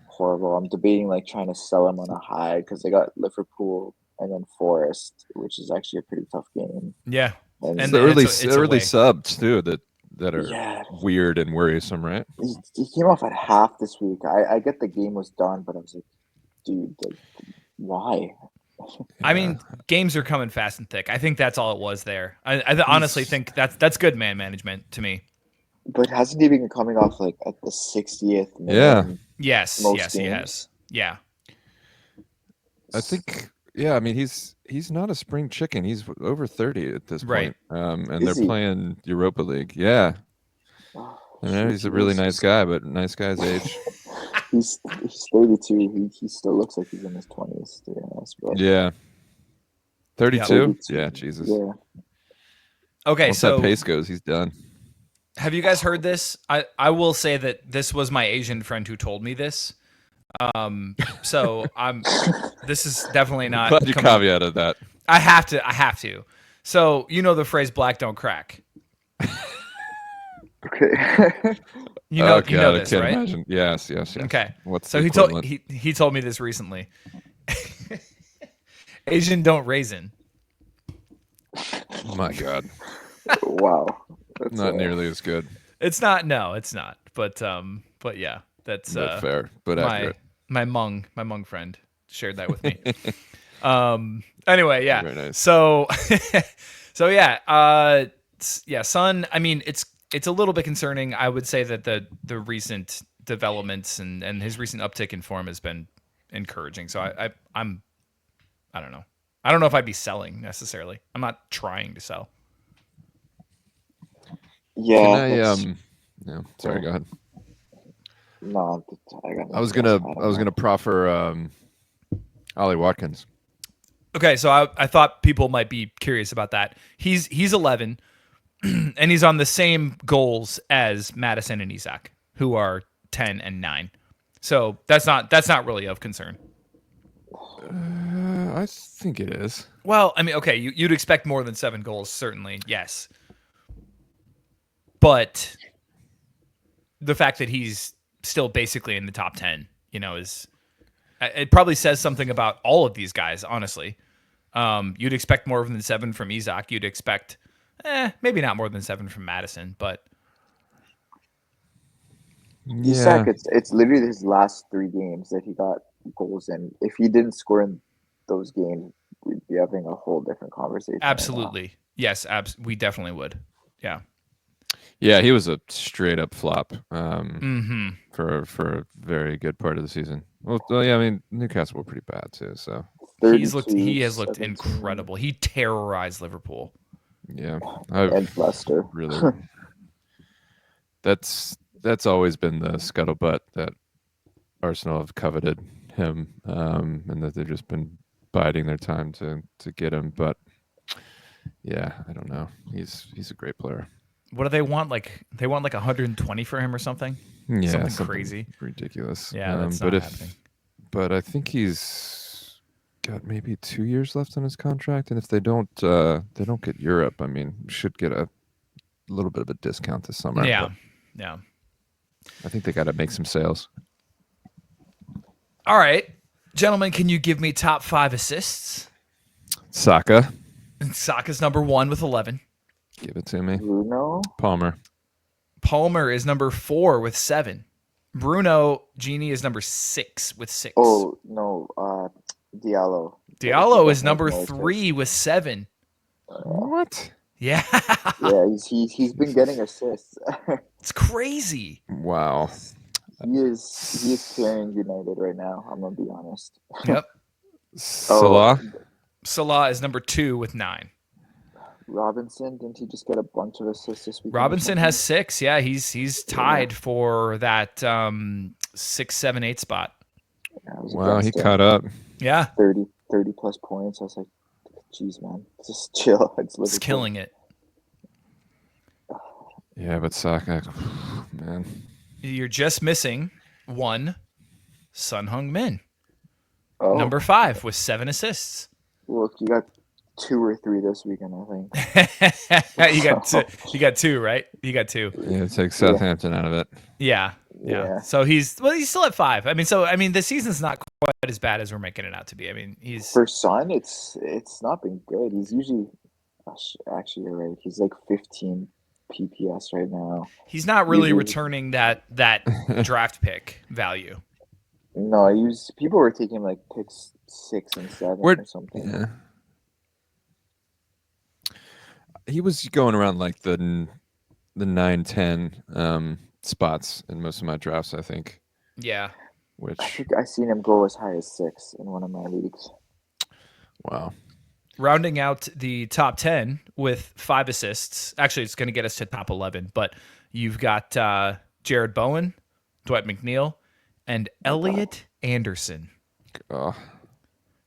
horrible. I'm debating trying to sell him on a high because they got Liverpool and then Forest, which is actually a pretty tough game. Yeah, and the early subs too that are weird and worrisome, right? He came off at half this week. I get the game was done, but I was like, dude, why? I mean, games are coming fast and thick. I think that's all it was there. I honestly think that's good man management to me. But hasn't he been coming off at the 60th? Yes, he has. Yeah. I think. Yeah, I mean he's not a spring chicken. He's over 30 at this point. And they're playing Europa League. Yeah. I know he's a really nice guy, but nice guy's age. he's 32. He still looks like he's in his 20s, to be honest. But yeah. 32? Yeah, Jesus. Yeah. Okay, once that pace goes, he's done. Have you guys heard this? I will say that this was my Asian friend who told me this. So this is definitely not. Glad you caveated that. I have to. So the phrase "black don't crack." Okay. you know this, right? Imagine. Yes. Okay. What's so he told me this recently. Asian don't raisin. Oh my God. Wow. Not nearly as good. It's not. No, it's not. But yeah, that's fair, but accurate. My Hmong friend shared that with me. Anyway, yeah. Very nice. So, so yeah, Son. I mean, it's a little bit concerning. I would say that the recent developments and his recent uptick in form has been encouraging. So I don't know. I don't know if I'd be selling necessarily. I'm not trying to sell. Yeah. No, sorry, go ahead. No, I was gonna proffer Ollie Watkins. Okay, so I thought people might be curious about that. He's 11, and he's on the same goals as Madison and Isak, who are 10 and 9. So that's not really of concern. I think it is. Well, I mean, okay, you'd expect more than 7 goals, certainly, yes. But the fact that he's still basically in the top 10, it probably says something about all of these guys, honestly. You'd expect more than 7 from Isak. You'd expect, maybe not more than 7 from Madison, but Isak, it's literally his last 3 games that he got goals in. If he didn't score in those games, we'd be having a whole different conversation. Absolutely, right yes, we definitely would. Yeah. Yeah, he was a straight up flop for a very good part of the season. Well, yeah, I mean Newcastle were pretty bad too. So he has looked 17. Incredible. He terrorized Liverpool. Yeah, and Leicester. Really, that's always been the scuttlebutt that Arsenal have coveted him, and that they've just been biding their time to get him. But yeah, I don't know. He's a great player. What do they want? Like they want 120 for him or something? Yeah, something crazy, ridiculous. Yeah, that's not happening. But I think he's got maybe 2 years left on his contract, and if they don't get Europe, I mean, should get a little bit of a discount this summer. Yeah, yeah. I think they got to make some sales. All right, gentlemen, can you give me top 5 assists? Saka. Saka's number 1 with 11. Give it to me. Bruno. Palmer is number 4 with 7. Bruno, Genie is number 6 with 6. Oh no, Diallo. Diallo is number 3 with 7. What? Yeah. Yeah, he's been getting assists. It's crazy. Wow. He is carrying United right now. I'm gonna be honest. Yep. Salah is number 2 with 9. Robinson, didn't he just get a bunch of assists this week? Robinson has 6. Yeah, he's tied for that 6, 7, 8 spot. Yeah, wow, he caught up. Yeah. 30 plus points. I was like, geez, man, just chill. It's killing it. Yeah, but Saka, man. You're just missing 1 Son Heung-min. Oh. Number 5 with 7 assists. Look, you got 2 or 3 this weekend, I think. You got 2, right? You got 2. Yeah, take Southampton out of it. Yeah. So he's still at 5. I mean, the season's not quite as bad as we're making it out to be. I mean, for Son, it's not been good. He's usually actually you're right. He's like 15 PPS right now. He's not really returning that draft pick value. No, people were taking like picks 6 and 7 or something. Yeah. He was going around like the 9-10 spots in most of my drafts, I think. Yeah. I think I seen him go as high as 6 in one of my leagues. Wow. Rounding out the top 10 with 5 assists. Actually, it's going to get us to top 11, but you've got Jared Bowen, Dwight McNeil, and Elliot Anderson,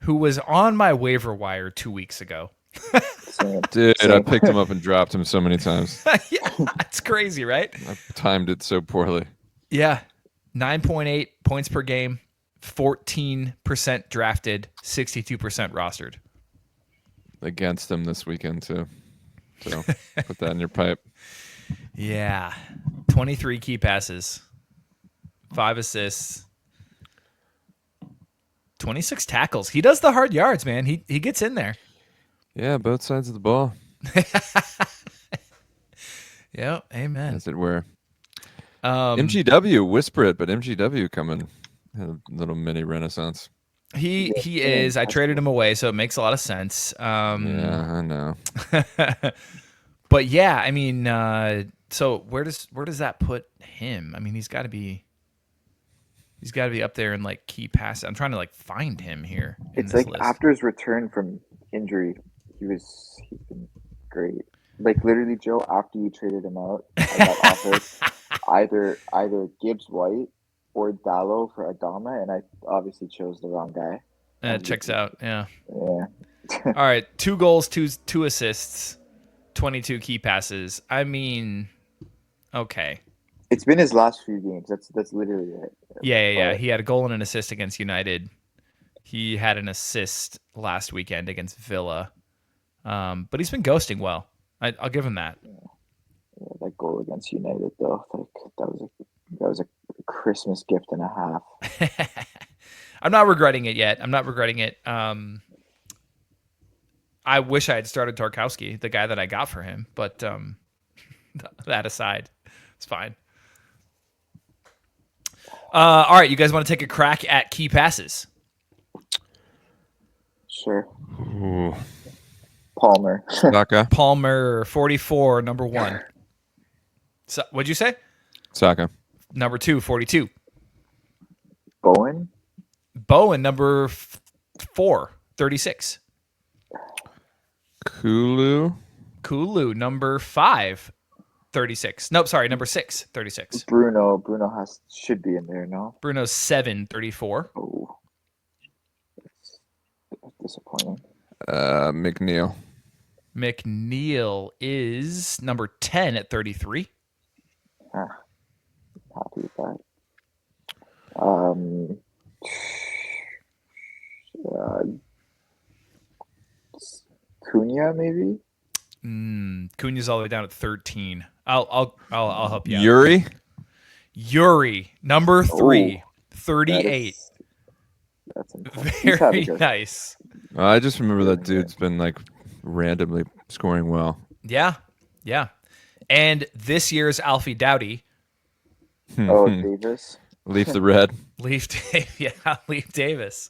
who was on my waiver wire 2 weeks ago. Dude, I picked him up and dropped him so many times. Yeah, it's crazy, right? I timed it so poorly. Yeah. 9.8 points per game, 14% drafted, 62% rostered. Against him this weekend, too. So put that in your pipe. Yeah. 23 key passes, 5 assists, 26 tackles. He does the hard yards, man. He gets in there. Yeah, both sides of the ball. Yeah, amen. As it were. MGW, whisper it, but MGW coming had a little mini renaissance. He is. I traded him away, so it makes a lot of sense. Yeah, I know. But yeah, I mean, so where does that put him? I mean, he's got to be up there in like key passes. I'm trying to like find him here. It's like list. After his return from injury, he's been great. Like literally, Joe, after you traded him out, I got offered either Gibbs White or Dallo for Adama, and I obviously chose the wrong guy. It checks out. Yeah. Yeah. All right, 2 goals, two assists, 22 key passes. I mean, okay. It's been his last few games. That's literally it. Yeah. He had a goal and an assist against United. He had an assist last weekend against Villa. But he's been ghosting well. I'll give him that. Yeah, that goal against United, though, that was a Christmas gift and a half. I'm not regretting it yet. I'm not regretting it. I wish I had started Tarkowski, the guy that I got for him. But that aside, it's fine. All right, you guys want to take a crack at key passes? Sure. Ooh. Palmer. Saka. Palmer, 44, number 1. So, what'd you say? Saka. Number 2, 42. Bowen, number 4, 36. Kulu, number 5, 36. Nope, sorry, number 6, 36. Bruno should be in there, no? Bruno's 7, 34. Oh, that's disappointing. McNeil is number 10 at 33. Happy with that. Cunha, maybe? Cunha's all the way down at 13. I'll help you out. Yuri, number 3, 38. That's very nice. I just remember that dude's been like randomly scoring well. Yeah. And this year's Alfie Doughty. Davis. Leaf the red. Leaf Davis.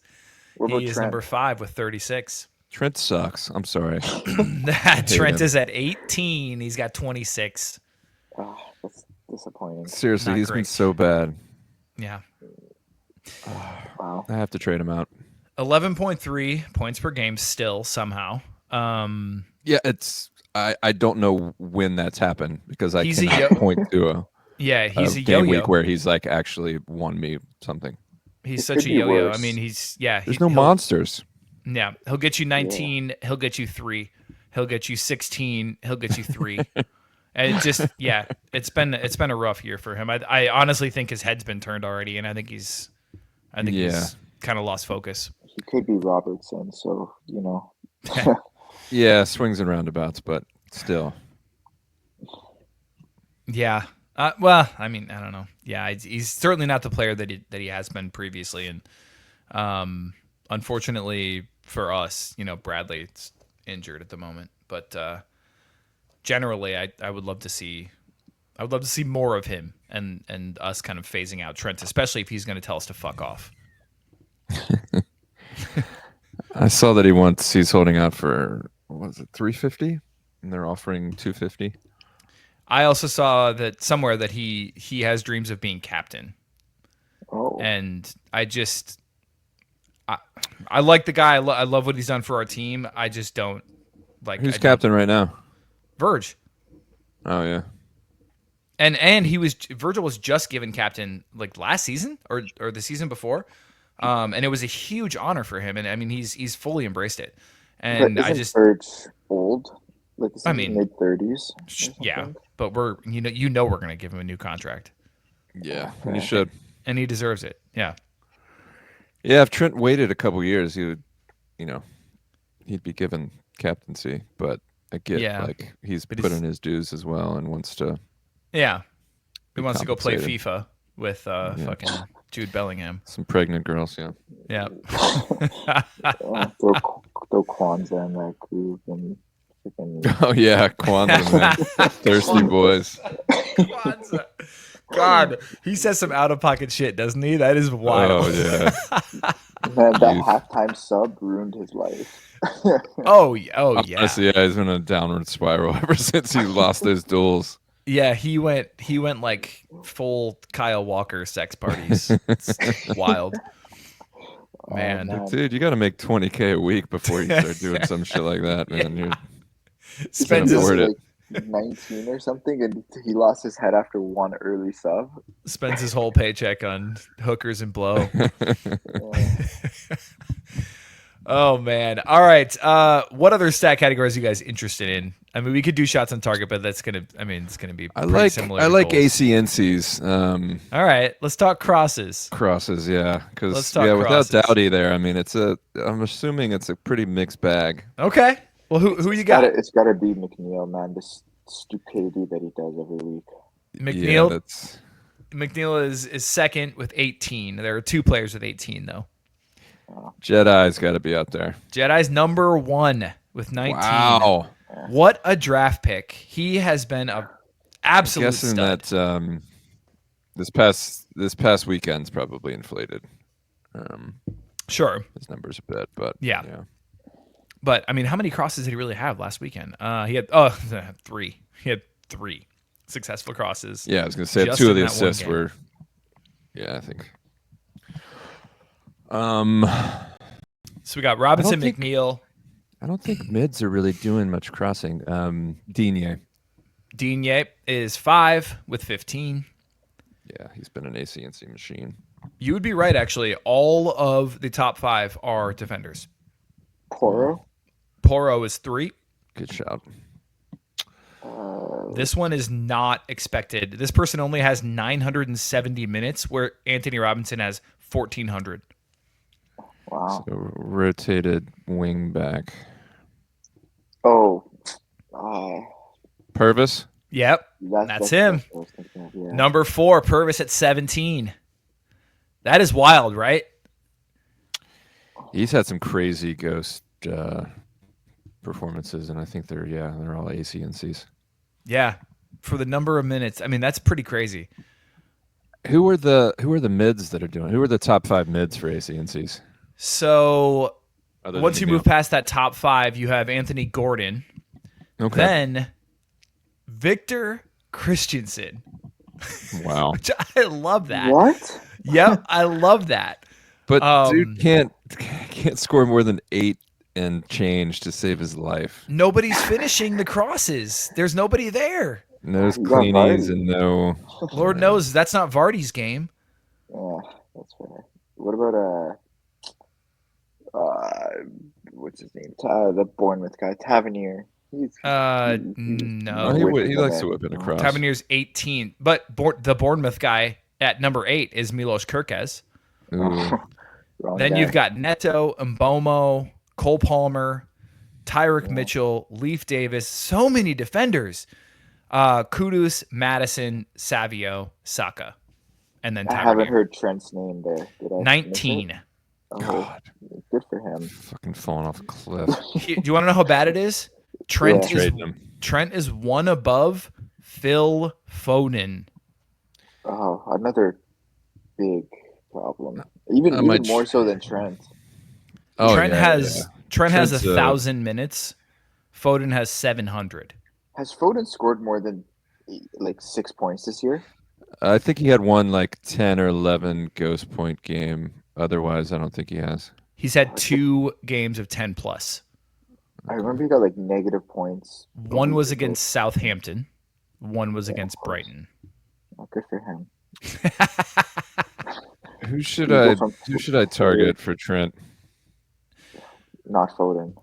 What about He is Trent? number 5 with 36. Trent sucks. I'm sorry. Trent is at 18. He's got 26. Oh, that's disappointing. Seriously, Not he's great. been so bad. Yeah. Wow. I have to trade him out. 11.3 points per game still somehow. Yeah, it's I don't know when that's happened because I He's cannot point to a he's a game yo-yo. week where he's like actually won me something. He's It such could a be yo-yo. worse. I mean, There's no monsters. Yeah, he'll get you 19. He'll get you 3. He'll get you 16. He'll get you 3. And it just it's been a rough year for him. I honestly think his head's been turned already, and I think he's kind of lost focus. He could be Robertson, so you know. Yeah, swings and roundabouts, but still. Yeah. Well, I mean, I don't know. Yeah, he's certainly not the player that he has been previously, and unfortunately for us, Bradley's injured at the moment. But generally, I would love to see more of him and us kind of phasing out Trent, especially if he's going to tell us to fuck off. I saw that he's holding out for what is it, 350, and they're offering 250. I also saw that somewhere that he has dreams of being captain. Oh. And I like the guy. I love what he's done for our team. I just don't like. Who's captain right now? Verge. Oh yeah. And Virgil was just given captain like last season or the season before, and it was a huge honor for him. And I mean, he's fully embraced it. And but isn't Verge old? Like mid-30s. Yeah, but we're we're gonna give him a new contract. Yeah, you should. And he deserves it. Yeah. Yeah, if Trent waited a couple years, he would, he'd be given captaincy. But I get like he's put in his dues as well and wants to. Yeah, he wants to go play FIFA with fucking Jude Bellingham. Some pregnant girls, yeah. Yeah. Throw Kwanzaa in that group and Oh yeah, Kwanzaa, man. Thirsty boys. Kwanzaa. God, he says some out of pocket shit, doesn't he? That is wild. Oh yeah. Man, that halftime sub ruined his life. Oh yeah. Honestly, yeah, he's been in a downward spiral ever since he lost those duels. Yeah, he went like full Kyle Walker sex parties. It's wild. Man. Dude, you got to make $20K a week before you start doing some shit like that, man. Yeah. Spends like 19 or something, and he lost his head after one early sub. Spends his whole paycheck on hookers and blow. Oh man! All right. What other stat categories are you guys interested in? I mean, we could do shots on target, but it's gonna be pretty similar. I like ACNCs. All right, let's talk crosses. Crosses, yeah, because without Dowdy there, I mean, I'm assuming it's a pretty mixed bag. Okay. Well, who you got? It's got to be McNeil, man. This stupidity that he does every week. McNeil is second with 18. There are two players with 18 though. Jedi's got to be up there. Jedi's number 1 with 19. Wow. What a draft pick. He has been a absolute I'm guessing stud. That this past weekend's probably inflated. Sure. His numbers a bit, but yeah. But I mean, how many crosses did he really have last weekend? He had 3. He had 3 successful crosses. Yeah, I was going to say 2 of the assists were. Yeah, I think. So we got Robinson, McNeil. I don't think mids are really doing much crossing. Digne is 5 with 15. Yeah, he's been an ACNC machine. You would be right, actually. All of the top 5 are defenders. Poro is 3. Good shout. This one is not expected. This person only has 970 minutes, where Anthony Robinson has 1,400. Wow. So rotated wing back. Oh. Purvis? Yep. That's him. Number 4, Purvis at 17. That is wild, right? He's had some crazy ghost performances, and I think they're all ACNCs. Yeah. For the number of minutes. I mean, that's pretty crazy. Who are the mids that are doing? Who are the top 5 mids for ACNCs? So once you move past that top 5, you have Anthony Gordon. Okay. Then Victor Christensen. Wow. Which I love that. What? Yep, I love that. But dude can't score more than 8 and change to save his life. Nobody's finishing the crosses. There's nobody there. No cleanies and no. Lord knows that's not Vardy's game. Yeah, that's fair. What about what's his name? The Bournemouth guy, Tavernier. No. He likes to whip in a cross. Tavernier's 18, but the Bournemouth guy at number 8 is Milos Kerkez. Then you've got Neto, Mbomo, Cole Palmer, Tyrick Mitchell, Leif Davis. So many defenders. Kudus, Madison, Savio, Saka, and then Tavernier. I haven't heard Trent's name there. 19. God, good for him. Fucking falling off a cliff. Do you want to know how bad it is? Trent is 1 above Phil Foden. Oh, another big problem. Even more so than Trent. Oh, Trent has 1,000 minutes. Foden has 700. Has Foden scored more than 6 points this year? I think he had one 10 or 11 ghost point game. Otherwise, I don't think he has. He's had 2 games of 10 plus. I remember he got negative points. One was against Southampton. One was against Brighton. Oh, good for him. Who should I target for Trent? Not Foden.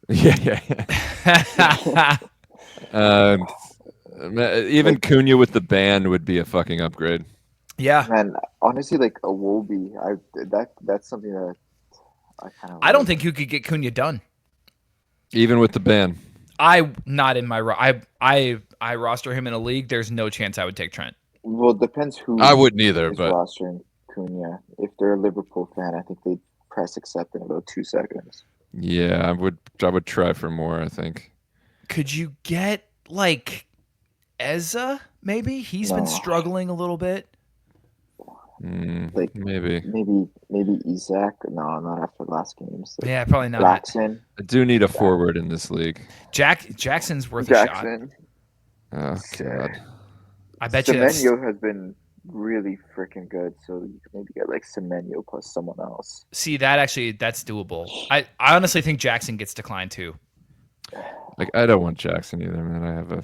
Yeah. Even Cunha with the band would be a fucking upgrade. Yeah, man. Honestly, a Wolby, that's something that I kind of. I don't think you could get Cunha done, even with the ban. I roster him in a league. There's no chance I would take Trent. Well, it depends who. I wouldn't either, but rostering Cunha. If they're a Liverpool fan, I think they'd press accept in about 2 seconds. Yeah, I would try for more. I think. Could you get like Eza? Maybe he's been struggling a little bit. Like maybe Isaac. No, not after last games. Like, Yeah, probably not. Jackson. I do need a forward in this league. Jackson's worth a shot. Oh God. I bet you that's... Semenyo has been really freaking good, so you can maybe get like Semenyo plus someone else. See, that's doable. I honestly think Jackson gets declined too. Like I don't want Jackson either, man. I have a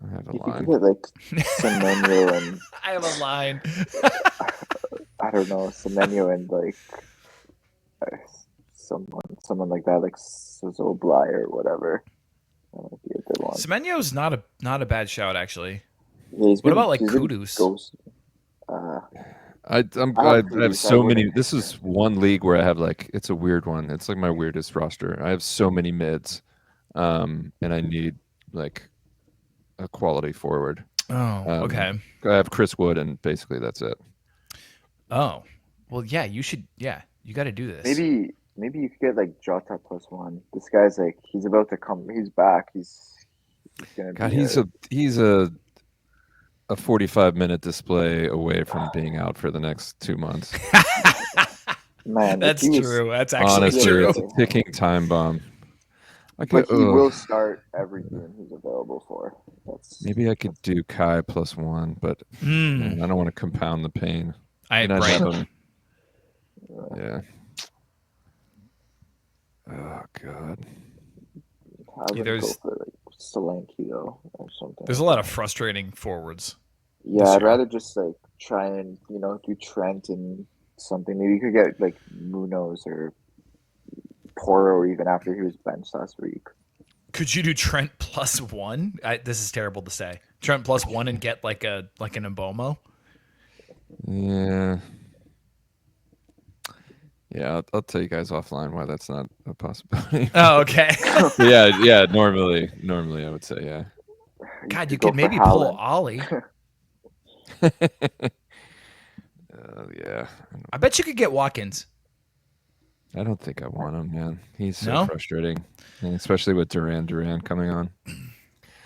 line. You could get like Semenyo and I have a line. I don't know, Semenyo and like someone like that, like Szoboszlai or whatever. That might be a good one. Semenyo's not a bad shout actually. Yeah, what about like Kudus? I have so many. This is one league where I have like it's a weird one. It's like my weirdest roster. I have so many mids, and I need like a quality forward. Oh, okay. I have Chris Wood, and basically that's it. Oh, well, yeah. You should. Yeah, you got to do this. Maybe you could get like Jota plus one. This guy's like he's about to come. He's back. He's gonna. God, he's a 45-minute display away from being out for the next 2 months. Man, that's true. That's actually honestly true. It's a ticking time bomb. But he will start every game he's available for. Maybe I could do Kai plus one, but man, I don't want to compound the pain. Right. Yeah. Oh God. There's go for like Solanke though or something. There's a lot of frustrating forwards. Yeah, I'd rather just like try and do Trent and something. Maybe you could get like Munoz or Porro even after he was benched last week. Could you do Trent plus one? This is terrible to say. Trent plus one and get like an Mbomo? Yeah. Yeah, I'll tell you guys offline why that's not a possibility. Oh, okay. yeah. Normally I would say yeah. God, you could maybe pull Ollie. Yeah. I bet you could get Watkins. I don't think I want him, man. He's so frustrating, and especially with Duran coming on.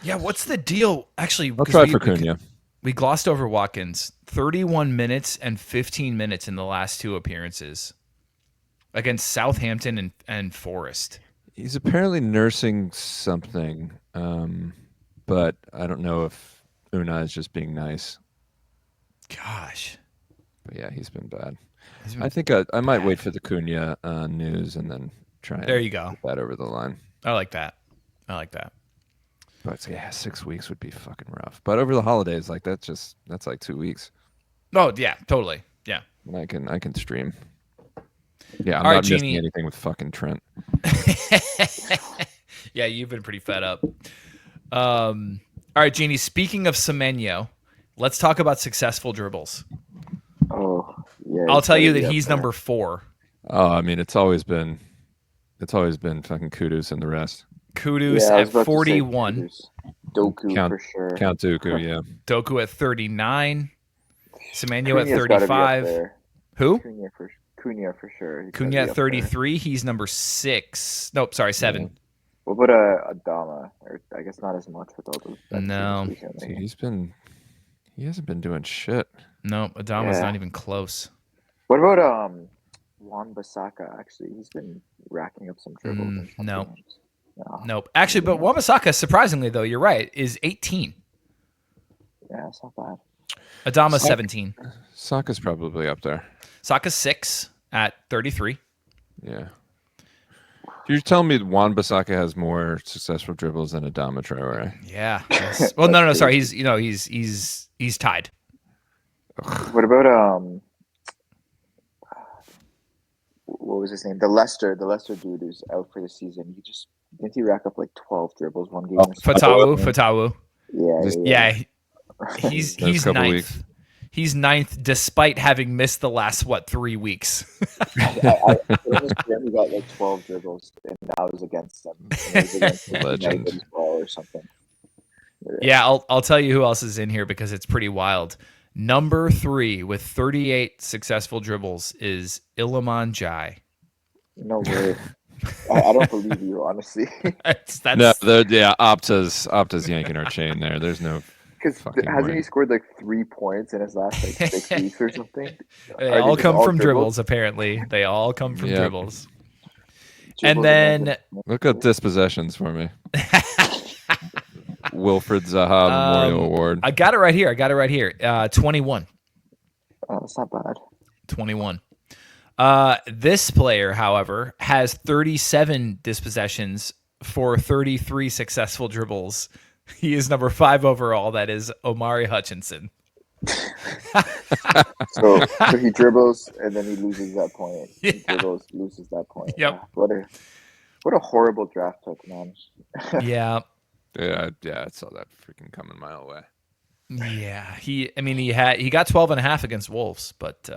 Yeah, what's the deal? Actually, I'll try for Cunha. We glossed over Watkins. 31 minutes and 15 minutes in the last two appearances against Southampton and Forest. He's apparently nursing something, but I don't know if Unai is just being nice. Gosh. But yeah, he's been bad. I think I might wait for the Cunha news and then try and get that over the line. I like that. But yeah, 6 weeks would be fucking rough. But over the holidays, like that's like 2 weeks. Oh yeah, totally. Yeah. And I can stream. Yeah, I'm All not right, missing Genie. anything with fucking Trent. Yeah, you've been pretty fed up. All right, Genie, speaking of Semenyo, let's talk about successful dribbles. Oh, yeah. I'll tell you that he's number 4. Oh, I mean, it's always been fucking Kudus and the rest. Kudus at 41. Doku for sure. Count Doku, yeah. Doku at 39. Semenyo at 35. Who? Cunha for sure. Cunha at 33. He's number 6. Nope, sorry, 7. Yeah. What about Adama? Or I guess not as much with all those. No. Dude, he hasn't been doing shit. No, Adama's not even close. What about Wan-Bissaka? Actually, he's been racking up some dribbles. No. Nope. Actually, but Wan-Bissaka, surprisingly though, you're right, is 18. Yeah, it's not bad. Adama's 17. Saka's probably up there. Saka's 6 at 33. Yeah. You're telling me Wan-Bissaka has more successful dribbles than Adama Traore? Yeah. Yes. Well, no, sorry. He's tied. What about what was his name? The Leicester dude who's out for the season. Didn't he rack up like 12 dribbles one game? Fatawu. Yeah. He's 9th. Weeks. He's 9th despite having missed the last 3 weeks. I he got like 12 dribbles, and that was against them. Legend as well or something. Yeah, I'll tell you who else is in here because it's pretty wild. Number 3 with 38 successful dribbles is Iliman Jai. No way. I don't believe you, honestly. That's No, Opta's yanking our chain there. There's no Because fucking hasn't he way. scored like 3 points in his last like 6 weeks or something? They Are they all just come all from dribbles, apparently. They all come from Yep. dribbles. And Dribbles then Look up dispossessions for me. Wilfred Zaha Memorial Award. I got it right here. 21. That's not bad. 21. This player, however, has 37 dispossessions for 33 successful dribbles. He is number 5 overall. That is Omari Hutchinson. So he dribbles and then he loses that point. Yeah. He dribbles, loses that point. Yep. What a horrible draft pick, man. Yeah. Yeah, I saw that freaking coming a mile away. Yeah. He got 12 and a half against Wolves, but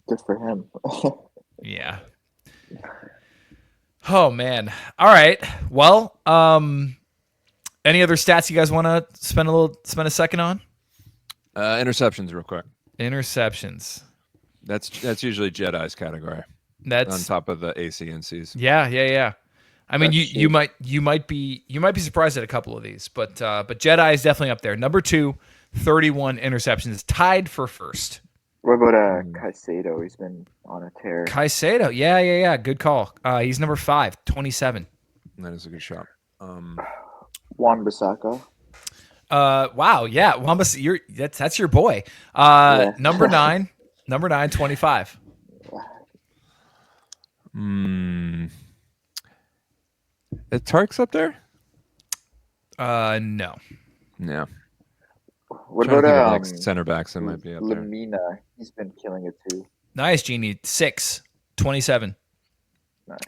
Good for him. Yeah. Oh man. All right. Well, any other stats you guys want to spend a second on? Interceptions, real quick. Interceptions. That's usually Jedi's category. That's on top of the AC and Cs. Yeah. I mean, you might be surprised at a couple of these, but Jedi is definitely up there. Number 2, 31 interceptions, tied for first. What about Caicedo? He's been on a tear. Caicedo, yeah. Good call. He's number 5, 27. That is a good shot. Wan-Bissaka. Wow, yeah, that's your boy. Yeah. Number 9, 25. Is Tark's up there? No. Yeah. What about center backs that might be up there? Lamina? He's been killing it too. Nice, Genie. 6, 27. Nice.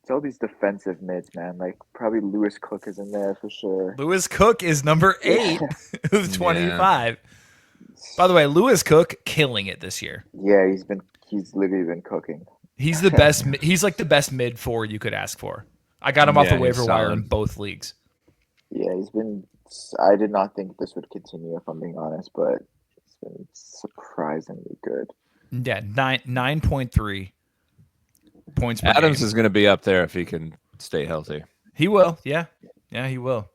It's all these defensive mids, man. Like probably Lewis Cook is in there for sure. Lewis Cook is number 8 with 25. By the way, Lewis Cook killing it this year. Yeah, he's literally been cooking. He's the best. He's like the best mid 4 you could ask for. I got him off the waiver wire in both leagues. Yeah, he's been. I did not think this would continue, if I'm being honest, but it's been surprisingly good. Yeah, 9.3 points per Adams game. is going to be up there if he can stay healthy. He will. Yeah, he will.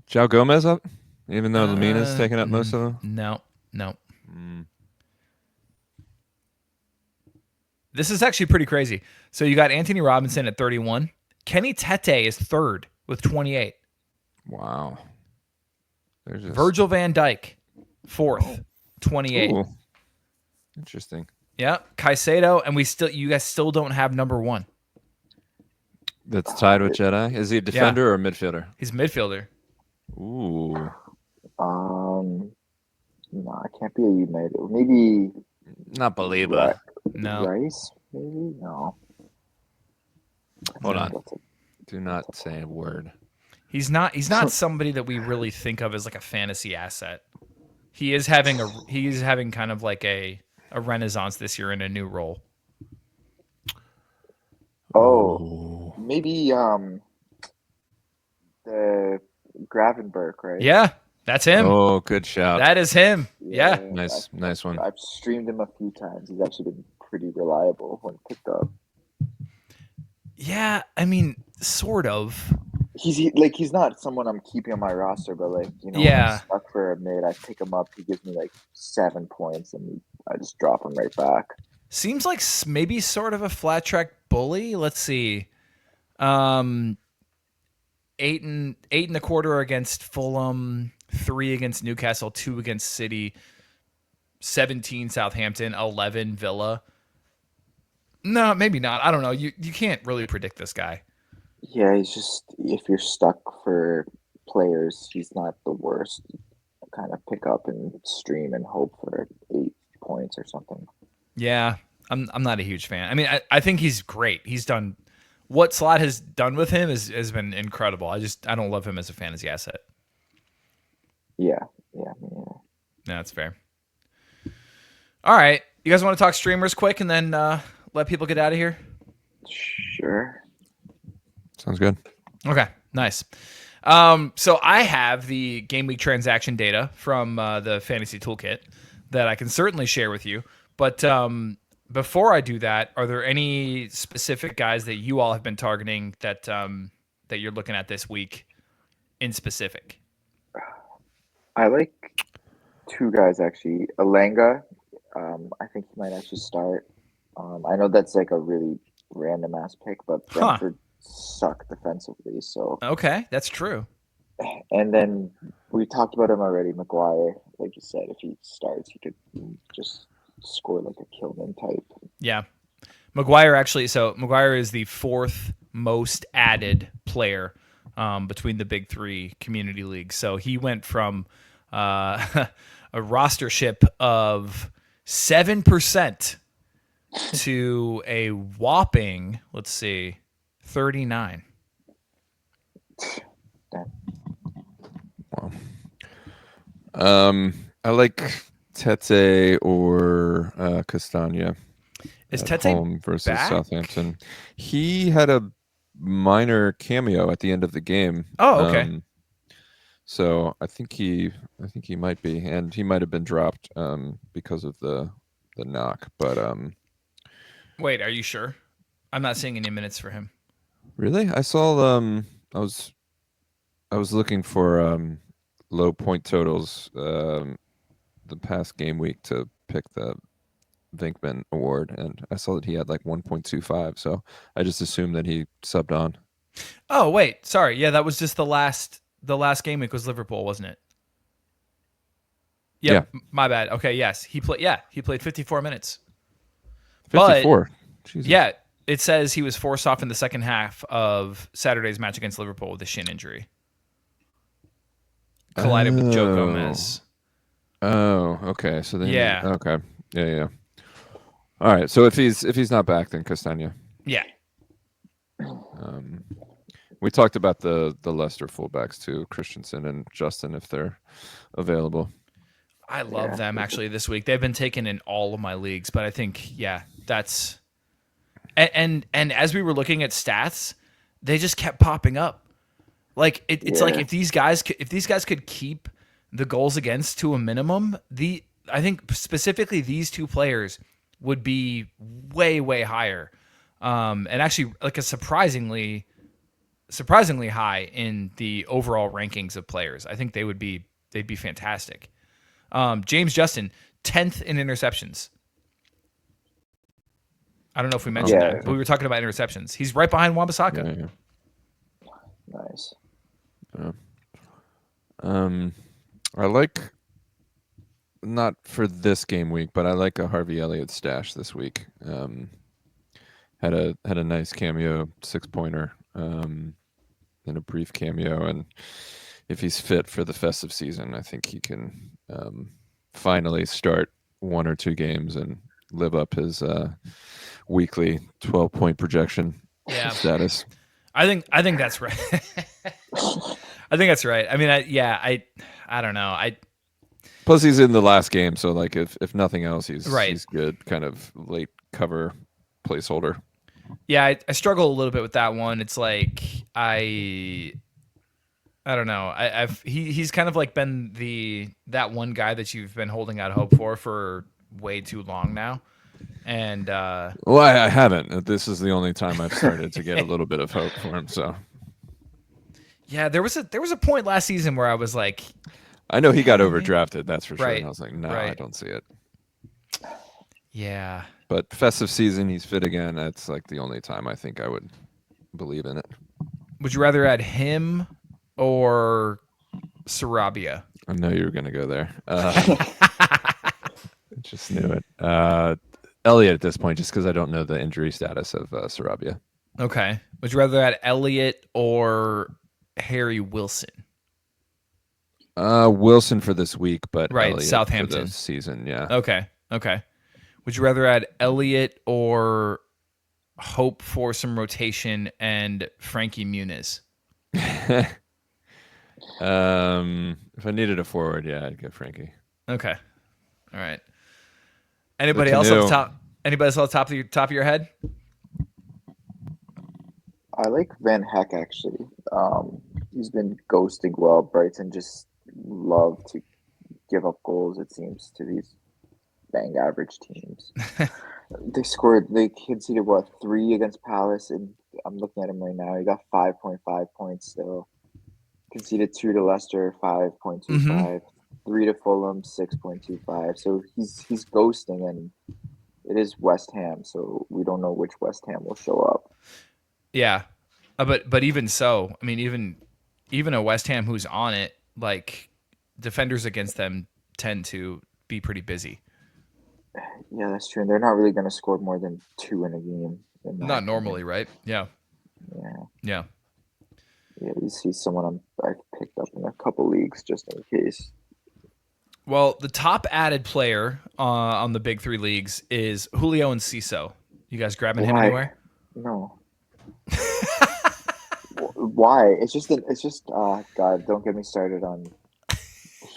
João Gomez up, even though Lamina's taking up most of them. No. This is actually pretty crazy. So you got Anthony Robinson at 31. Kenny Tete is 3rd with 28. Wow. Virgil van Dijk, 4th, 28. Ooh. Interesting. Yeah, Caicedo, and you guys still don't have number 1. That's tied with Jedi. Is he a defender or a midfielder? He's a midfielder. Ooh. No, it can't be a United. Maybe not Baliba. No. Rice? Maybe no. Hold on. Do not say a word. He's not somebody that we really think of as like a fantasy asset. He is having kind of like a renaissance this year in a new role. Oh, maybe the Gravenberg, right? Yeah, that's him. Oh, good shout. That is him. Yeah. Nice one. I've streamed him a few times. He's actually been pretty reliable when picked up. Yeah, I mean, sort of. He's not someone I'm keeping on my roster, but when I'm stuck for a mid, I pick him up. He gives me like 7 points, and I just drop him right back. Seems like maybe sort of a flat track bully. Let's see, 8 and a quarter against Fulham, 3 against Newcastle, 2 against City, 17 Southampton, 11 Villa. No, maybe not. I don't know. You can't really predict this guy. Yeah, he's just, if you're stuck for players, he's not the worst. Kind of pick up and stream and hope for 8 points or something. Yeah, I'm not a huge fan. I mean, I think he's great. He's done what Slot has done with him has been incredible. I don't love him as a fantasy asset. Yeah. That's fair. All right, you guys want to talk streamers quick and then let people get out of here? Sure. Sounds good. Okay, nice. So I have the Gameweek transaction data from the Fantasy Toolkit. that I can certainly share with you. But before I do that, are there any specific guys that you all have been targeting that that you're looking at this week in specific? I like two guys actually. Alanga, I think he might actually start. I know that's like a really random ass pick, but Brentford suck defensively. So okay, that's true. And then we talked about him already, Maguire. Like you said, if he starts, he could just score like a Kilman type. Yeah. Maguire actually, so Maguire is the fourth most added player between the big three community leagues. So he went from a rostership of 7% to a whopping, let's see, 39. Wow. I like Tete or Castagna. Is at Tete home versus back? Southampton? He had a minor cameo at the end of the game. Oh, okay. So I think he might be, and he might have been dropped because of the knock. But wait, are you sure? I'm not seeing any minutes for him. Really, I saw. I was looking for low point totals the past game week to pick the Vinkman Award, and I saw that he had like 1.25. So I just assumed that he subbed on. Oh wait, sorry. Yeah, that was just the last game week was Liverpool, wasn't it? Yep, yeah. My bad. Okay, yes, he played. Yeah, he played 54 minutes. 54. Jesus. Yeah, it says he was forced off in the second half of Saturday's match against Liverpool with a shin injury. Collided with Joe Gomez. Oh, okay. So then, yeah, okay, yeah. All right. So if he's not back, then Castagna. Yeah. We talked about the Leicester fullbacks too, Christensen and Justin, if they're available. I love them actually this week. They've been taken in all of my leagues, but I think that's and as we were looking at stats, they just kept popping up. Like it's like if these guys could keep the goals against to a minimum, I think specifically these two players would be way higher, and actually like a surprisingly high in the overall rankings of players. I think they'd be fantastic. James Justin, 10th in interceptions. I don't know if we mentioned that, but we were talking about interceptions. He's right behind Wan-Bissaka. Yeah. Nice. Yeah. I like, not for this game week, but I like a Harvey Elliott stash this week. Had a nice cameo 6-pointer, and a brief cameo, and if he's fit for the festive season, I think he can finally start one or two games and live up his weekly 12-point projection status. I think that's right. I think that's right. I mean, I don't know. Plus he's in the last game, so like if nothing else, he's good, kind of late cover placeholder. Yeah, I struggle a little bit with that one. It's like I don't know. He's kind of like been that one guy that you've been holding out hope for way too long now. And well, I haven't. This is the only time I've started to get a little bit of hope for him. So yeah, there was a point last season where I was like, I know he got overdrafted, that's for sure. And I was like, no, I don't see it. Yeah. But festive season, he's fit again. That's like the only time I think I would believe in it. Would you rather add him or Sarabia? I know you were going to go there. Just knew it. Elliott at this point, just because I don't know the injury status of Sarabia. Okay. Would you rather add Elliott or Harry Wilson? Wilson for this week, but Elliott Southampton for the season. Yeah. Okay. Would you rather add Elliott or hope for some rotation and Frankie Muniz? If I needed a forward, I'd get Frankie. Okay. All right. Anybody else on the top? Anybody else on the top of your head? I like Van Heck actually. He's been ghosting well. Brighton just love to give up goals, it seems, to these bang average teams. They conceded what, 3 against Palace, and I'm looking at him right now. He got 5.5 points still. Conceded 2 to Leicester, 5.25. 3 to Fulham, 6.25. So he's ghosting, and it is West Ham, so we don't know which West Ham will show up. Yeah, but even so, I mean, even a West Ham who's on it, like defenders against them tend to be pretty busy. Yeah, that's true. And they're not really going to score more than 2 in a game. Not normally, right? Yeah. Yeah, he's someone I've picked up in a couple leagues just in case. Well, the top added player on the big 3 leagues is Julio and Ciso. You guys grabbing him anywhere? No. Why? It's just God, don't get me started on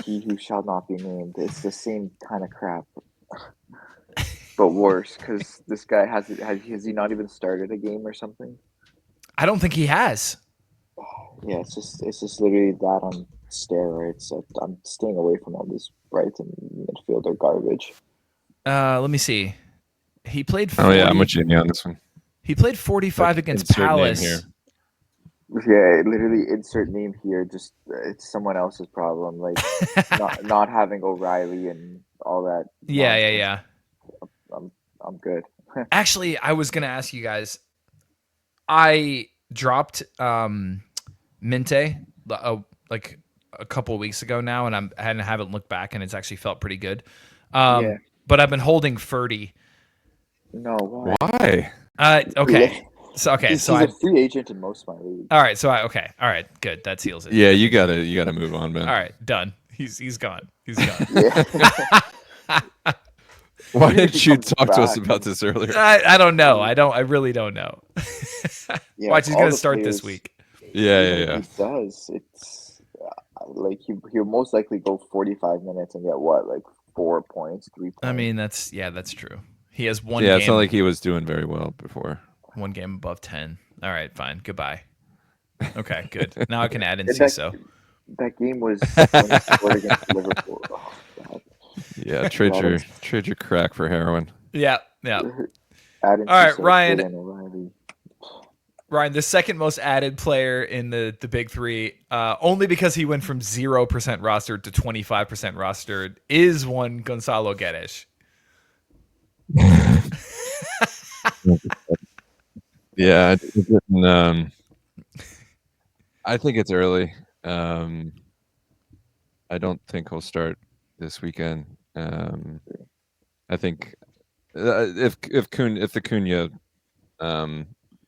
he who shall not be named. It's the same kind of crap, but worse, because this guy has he not even started a game or something? I don't think he has. Yeah, it's just literally that on steroids. So I'm staying away from all this Brighton midfielder garbage. Let me see. He played 40, oh yeah, I'm with Genie on this one. He played 45 against Palace. Yeah, literally insert name here. Just it's someone else's problem, like not having O'Reilly and all that. Yeah. I'm good. Actually, I was gonna ask you guys. I dropped Minte like a couple of weeks ago now, and I haven't looked back, and it's actually felt pretty good. But I've been holding Ferdy. No, why? Okay. So he's a free agent in most of my leagues. All right, all right, good. That seals it. Yeah, you gotta move on, man. All right, done. He's gone. He's gone. Why didn't you talk to us about this earlier? I don't know. I really don't know. Watch, he's gonna start this week. Yeah. He does. It's like he'll most likely go 45 minutes and get what, like 4 points, 3 points. I mean, that's true. He has one. Yeah, it's not like he was doing very well before. 1 game above 10. All right, fine. Goodbye. Okay, good. Now I can add in Ciso. That game was when he scored against Liverpool. Oh, God. Yeah, trade your crack for heroin. Yeah. All right, Ryan, the second most added player in the big 3, only because he went from 0% rostered to 25% rostered, is one Gonzalo Guedes. Yeah, I think it's early. I don't think he'll start this weekend. I think if the Cunha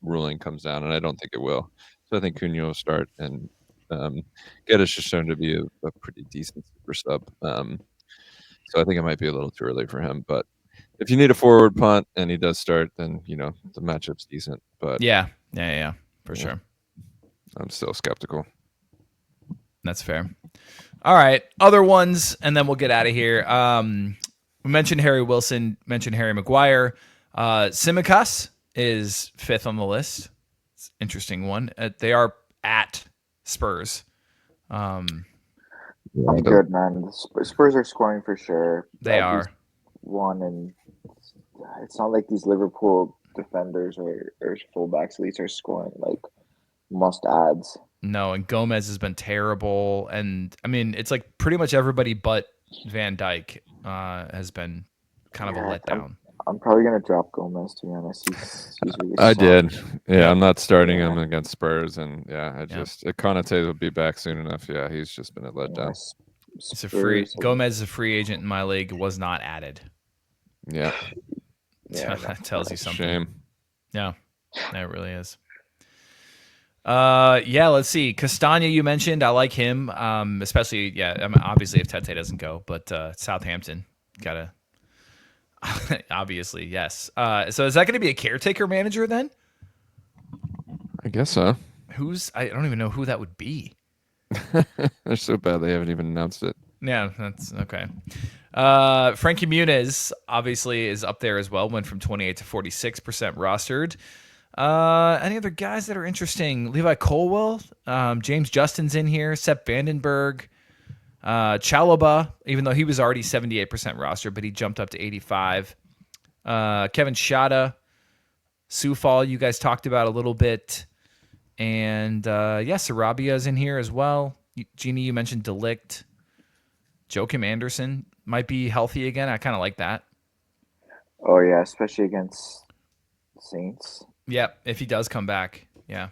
ruling comes down, and I don't think it will, so I think Cunha will start, and Guedes is shown to be a pretty decent super sub. So I think it might be a little too early for him, but if you need a forward punt and he does start, then the matchup's decent. But yeah, for sure. I'm still skeptical. That's fair. All right, other ones, and then we'll get out of here. We mentioned Harry Wilson, mentioned Harry Maguire. Tsimikas is 5th on the list. It's an interesting one. They are at Spurs. I'm good, man. The Spurs are scoring for sure. They are. One, and it's not like these Liverpool defenders or fullbacks at least are scoring like must adds. No, and Gomez has been terrible, and I mean it's like pretty much everybody but Van Dijk has been kind of a letdown. I'm probably gonna drop Gomez, to be honest. He's really I did. Yeah, I'm not starting him against Spurs, and Konate will be back soon enough. Yeah, he's just been a letdown. Gomez is a free agent in my league, was not added. Yeah. That tells you something. Shame. Yeah, it really is. Let's see. Castagna, you mentioned. I like him, especially, obviously if Tete doesn't go, but Southampton, gotta, obviously, yes. So is that going to be a caretaker manager then? I guess so. I don't even know who that would be. They're so bad they haven't even announced it. Yeah, that's okay. Frankie Muniz obviously is up there as well. Went from 28 to 46% rostered. Any other guys that are interesting? Levi Colwell, James Justin's in here. Sepp Vandenberg. Chalobah, even though he was already 78% roster, but he jumped up to 85. Kevin Shada, Sufal, you guys talked about a little bit. And Sarabia is in here as well. Genie, you mentioned Delict. Joakim Anderson might be healthy again. I kind of like that. Oh, yeah, especially against Saints. Yeah, if he does come back. Yeah.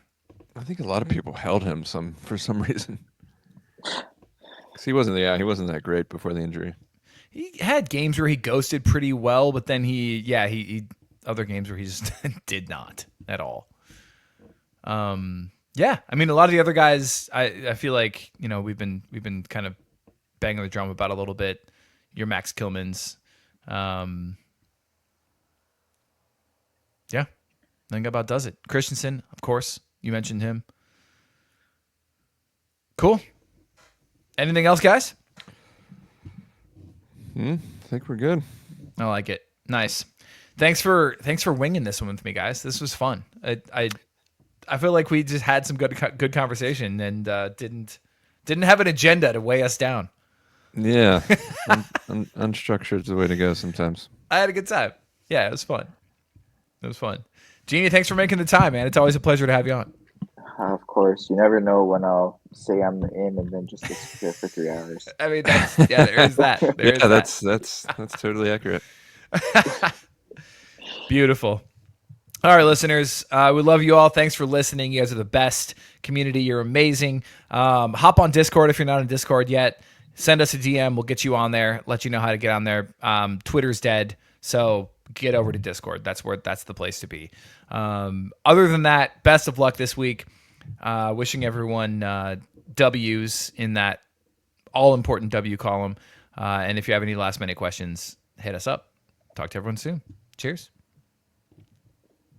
I think a lot of people held him for some reason. Because he wasn't that great before the injury. He had games where he ghosted pretty well, but then he other games where he just did not at all. I mean, a lot of the other guys, I feel like, we've been kind of banging the drum about a little bit. Your Max Kilmans. I think about does it. Christensen, of course. You mentioned him. Cool. Anything else, guys? I think we're good. I like it. Nice. Thanks for winging this one with me, guys. This was fun. I feel like we just had some good conversation and didn't have an agenda to weigh us down. Yeah, unstructured is the way to go sometimes. I had a good time. Yeah, it was fun. Genie, thanks for making the time, man. It's always a pleasure to have you on. Of course. You never know when I'll say I'm in and then just disappear for 3 hours. I mean, there is that. That's totally accurate. Beautiful. All right, listeners, we love you all. Thanks for listening. You guys are the best community. You're amazing. Hop on Discord if you're not on Discord yet. Send us a DM. We'll get you on there, let you know how to get on there. Twitter's dead, so get over to Discord. That's the place to be. Other than that, best of luck this week. Wishing everyone W's in that all-important W column. And if you have any last-minute questions, hit us up. Talk to everyone soon. Cheers.